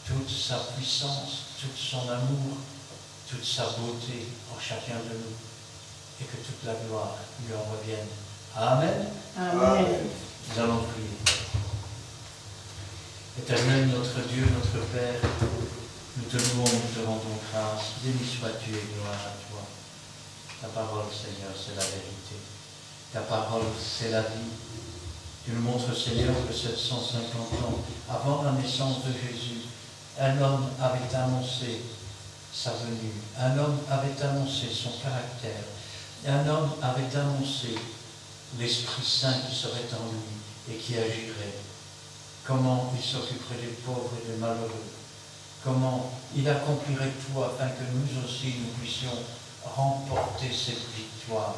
Speaker 1: toute sa puissance, tout son amour, toute sa beauté en chacun de nous, et que toute la gloire lui en revienne. Amen.
Speaker 2: Amen.
Speaker 1: Nous allons prier. Éternel, notre Dieu, notre Père, nous te louons, nous te rendons grâce. Béni sois-tu et gloire à toi. Ta parole, Seigneur, c'est la vérité. Ta parole, c'est la vie. Tu nous montres, Seigneur, que 750 ans avant la naissance de Jésus, un homme avait annoncé sa venue. Un homme avait annoncé son caractère. Un homme avait annoncé l'Esprit Saint qui serait en lui et qui agirait. Comment il s'occuperait des pauvres et des malheureux. Comment il accomplirait tout afin que nous aussi nous puissions remporter cette victoire.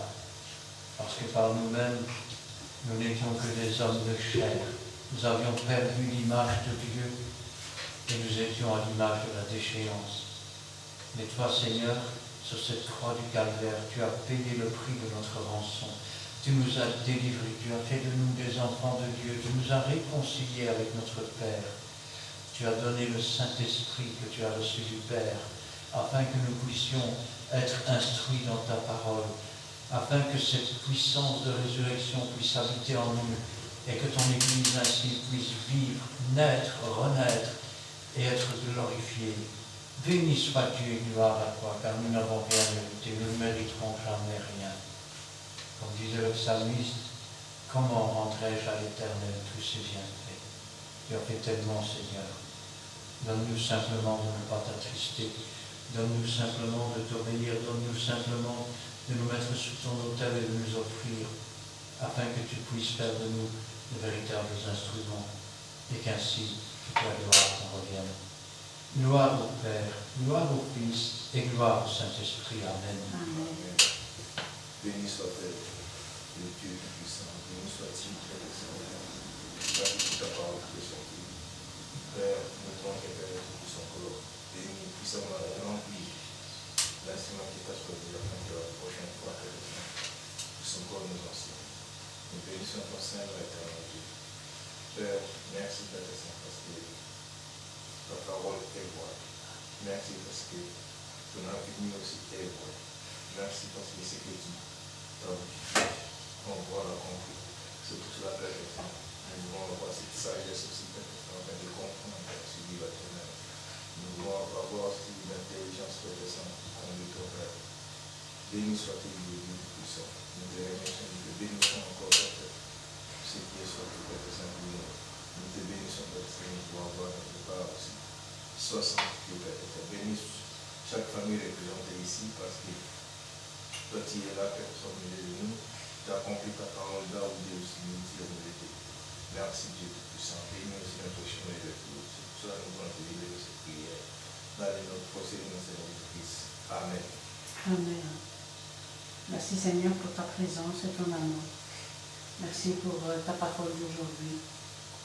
Speaker 1: Parce que par nous-mêmes, nous n'étions que des hommes de chair. Nous avions perdu l'image de Dieu et nous étions à l'image de la déchéance. Mais toi, Seigneur, sur cette croix du calvaire, tu as payé le prix de notre rançon. Tu nous as délivrés, tu as fait de nous des enfants de Dieu, tu nous as réconciliés avec notre Père. Tu as donné le Saint-Esprit que tu as reçu du Père, afin que nous puissions être instruits dans ta parole, afin que cette puissance de résurrection puisse habiter en nous, et que ton Église ainsi puisse vivre, naître, renaître, et être glorifiée. Béni sois-tu et gloire à toi, car nous n'avons rien mérité, nous ne mériterons jamais rien. Comme disait le psalmiste, comment rendrai-je à l'Éternel tous ses bienfaits? Tu as fait tellement, Seigneur. Donne-nous simplement de ne pas t'attrister. Donne-nous simplement de t'obéir. Donne-nous simplement de nous mettre sous ton autel et de nous offrir, afin que tu puisses faire de nous de véritables instruments, et qu'ainsi toute la gloire t'en revienne. Gloire au Père, gloire au Fils et gloire au Saint-Esprit. Amen.
Speaker 2: Amen.
Speaker 4: Béni soit-elle, le Dieu Tout-Puissant, béni soit-il, Père de Saint-Père, glorifie ta parole qui est sortie. Père, nous devons révéler tout son corps, béni puissamment et rempli l'instrument qui t'a choisi afin que la prochaine fois que son corps nous enseigne. Nous bénissons ton Saint, l'éternel Dieu. Père, merci Père de Saint, parce que ta parole est vraie. Merci parce que ton avenir aussi est vrai. Merci parce que c'est que tu t'as dit, on voit la compris. C'est pour cela, Père de Saint, nous devons avoir cette sagesse aussi, Père de Saint, afin de comprendre, Père, ce qui va tenir. Nous devons avoir aussi l'intelligence, Père de Saint, comme le ton Père. Béni soit-il le Dieu puissant. Nous te remercions, nous te bénissons encore, Père. Ce qui est sorti, Père de Saint, nous te bénissons, Père de Saint, pour avoir notre part aussi. Sois sanctifié, Père de Saint. Bénis chaque famille représentée ici, parce que toi, tu es là, Père, au milieu de nous. Tu as accompli ta parole là où Dieu aussi nous dit la vérité. Merci, Dieu Tout-Puissant. Bénis aussi notre chemin de tout. C'est pour cela que nous voulons te livrer cette prière. Dans les notes procédures de Seigneur Jésus-Christ. Amen.
Speaker 2: Amen. Merci Seigneur pour ta présence et ton amour. Merci pour ta parole d'aujourd'hui.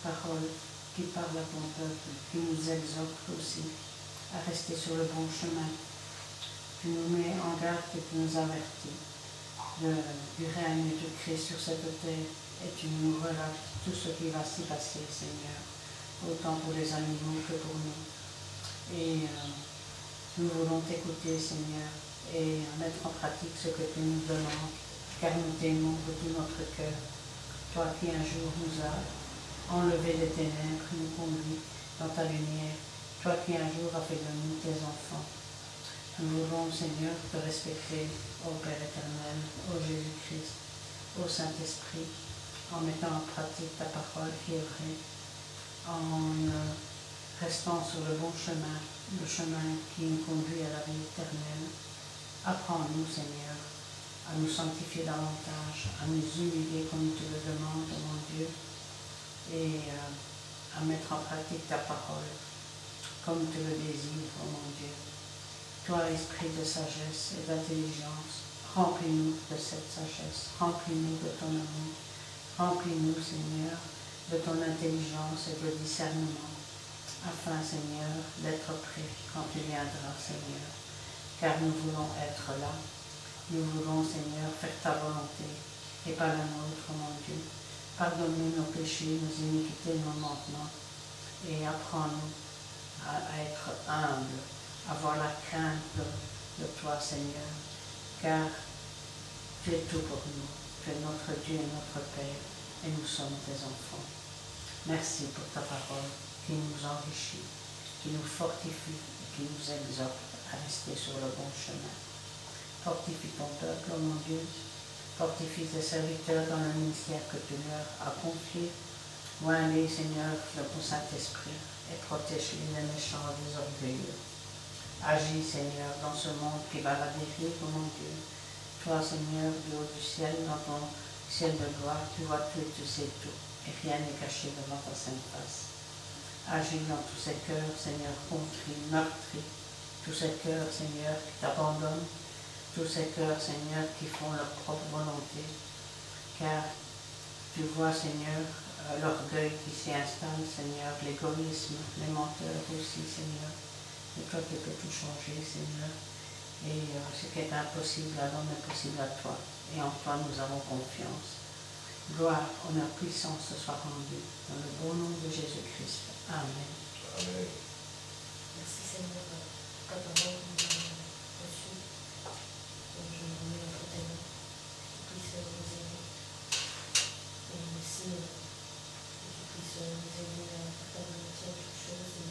Speaker 2: Parole qui parle à ton peuple, qui nous exhorte aussi à rester sur le bon chemin. Tu nous mets en garde et tu nous avertis du règne de Christ sur cette terre et tu nous relates tout ce qui va s'y passer, Seigneur, autant pour les animaux que pour nous. Et nous voulons t'écouter, Seigneur, et mettre en pratique ce que tu nous demandes, car nous t'aimons de tout notre cœur. Toi qui un jour nous as enlevé des ténèbres, nous conduis dans ta lumière. Toi qui un jour as fait de nous tes enfants. Nous voulons, Seigneur, te respecter, ô Père éternel, ô Jésus-Christ, ô Saint-Esprit, en mettant en pratique ta parole qui est vraie, en restant sur le bon chemin, le chemin qui nous conduit à la vie éternelle. Apprends-nous, Seigneur, à nous sanctifier davantage, à nous humilier comme tu le demandes, mon Dieu, et à mettre en pratique ta parole comme tu le désires, oh mon Dieu. Toi, esprit de sagesse et d'intelligence, remplis-nous de cette sagesse, remplis-nous de ton amour, remplis-nous, Seigneur, de ton intelligence et de discernement, afin, Seigneur, d'être prêts quand tu viendras, Seigneur, car nous voulons être là. Nous voulons, Seigneur, faire ta volonté et pas la nôtre, mon Dieu. Pardonne-nous nos péchés, nos iniquités, nos manquements, et apprends-nous à être humbles, à avoir la crainte de toi, Seigneur, car tu es tout pour nous. Tu es notre Dieu et notre Père, et nous sommes tes enfants. Merci pour ta parole qui nous enrichit, qui nous fortifie et qui nous exhorte à rester sur le bon chemin. Fortifie ton peuple, oh mon Dieu. Fortifie tes serviteurs dans le ministère que tu leur as confié. Oins-les, Seigneur, de ton Saint-Esprit et protège-les des méchants et des orgueilleux. Agis, Seigneur, dans ce monde qui va à la dérive, oh mon Dieu. Toi, Seigneur, du haut du ciel, dans ton ciel de gloire, tu vois tout et tu sais tout, et rien n'est caché devant ta sainte face. Agis dans tous ces cœurs, Seigneur, contris, meurtris, tous ces cœurs, Seigneur, qui t'abandonnent, tous ces cœurs, Seigneur, qui font leur propre volonté, car tu vois, Seigneur, l'orgueil qui s'y installe, Seigneur, l'égoïsme, les menteurs aussi, Seigneur. Et toi qui peux tout changer, Seigneur. Et ce qui est impossible à l'homme est possible à toi. Et en toi, nous avons confiance. Gloire, honneur, puissance te soit rendue. Dans le beau nom de Jésus-Christ. Amen.
Speaker 4: Amen.
Speaker 3: Merci Seigneur pour ta parole que nous avons reçue. Donc je nous remets entre tes mains. Que tu puisses nous aider. Et aussi que tu puisses nous aider à faire mentir toutes choses.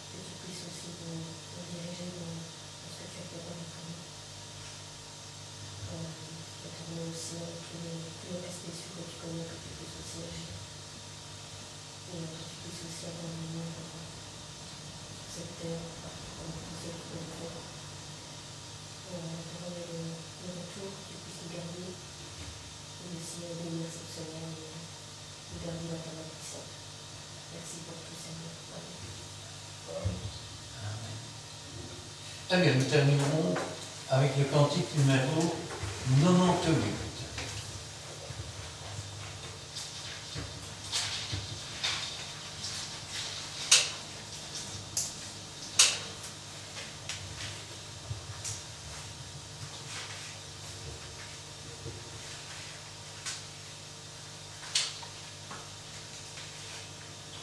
Speaker 3: Et que tu puisses aussi nous diriger dans ce que tu as préparé pour nous. Et pour nous aussi, avec tous les aspects que tu connais, que tu puisses aussi agir. Et que tu puisses aussi avoir un amour sur cette terre, partout comme
Speaker 1: Très bien, nous terminerons avec le cantique numéro 98.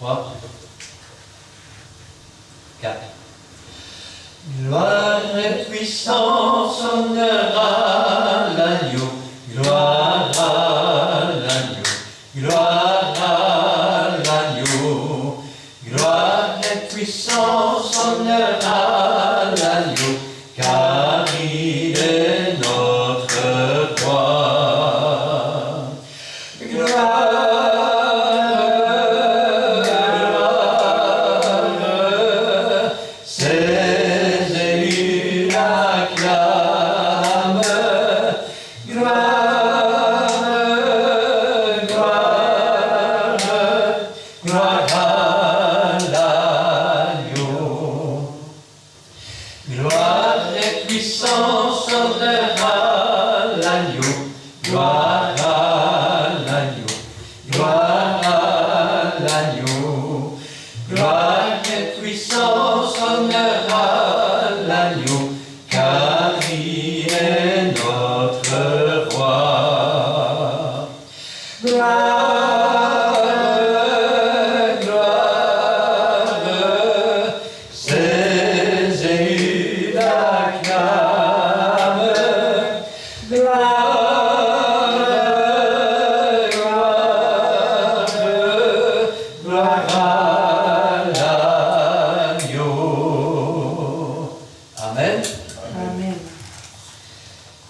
Speaker 1: Trois, quatre. Gloire et puissance, honneur à l'agneau, gloire à l'agneau, gloire à l'agneau, gloire et puissance, honneur à l'agneau, car il est notre roi.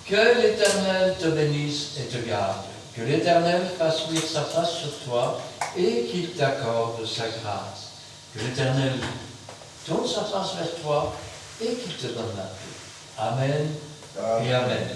Speaker 1: Que l'Éternel te bénisse et te garde. Que l'Éternel fasse luire sa face sur toi et qu'il t'accorde sa grâce. Que l'Éternel tourne sa face vers toi et qu'il te donne la paix. Amen et Amen.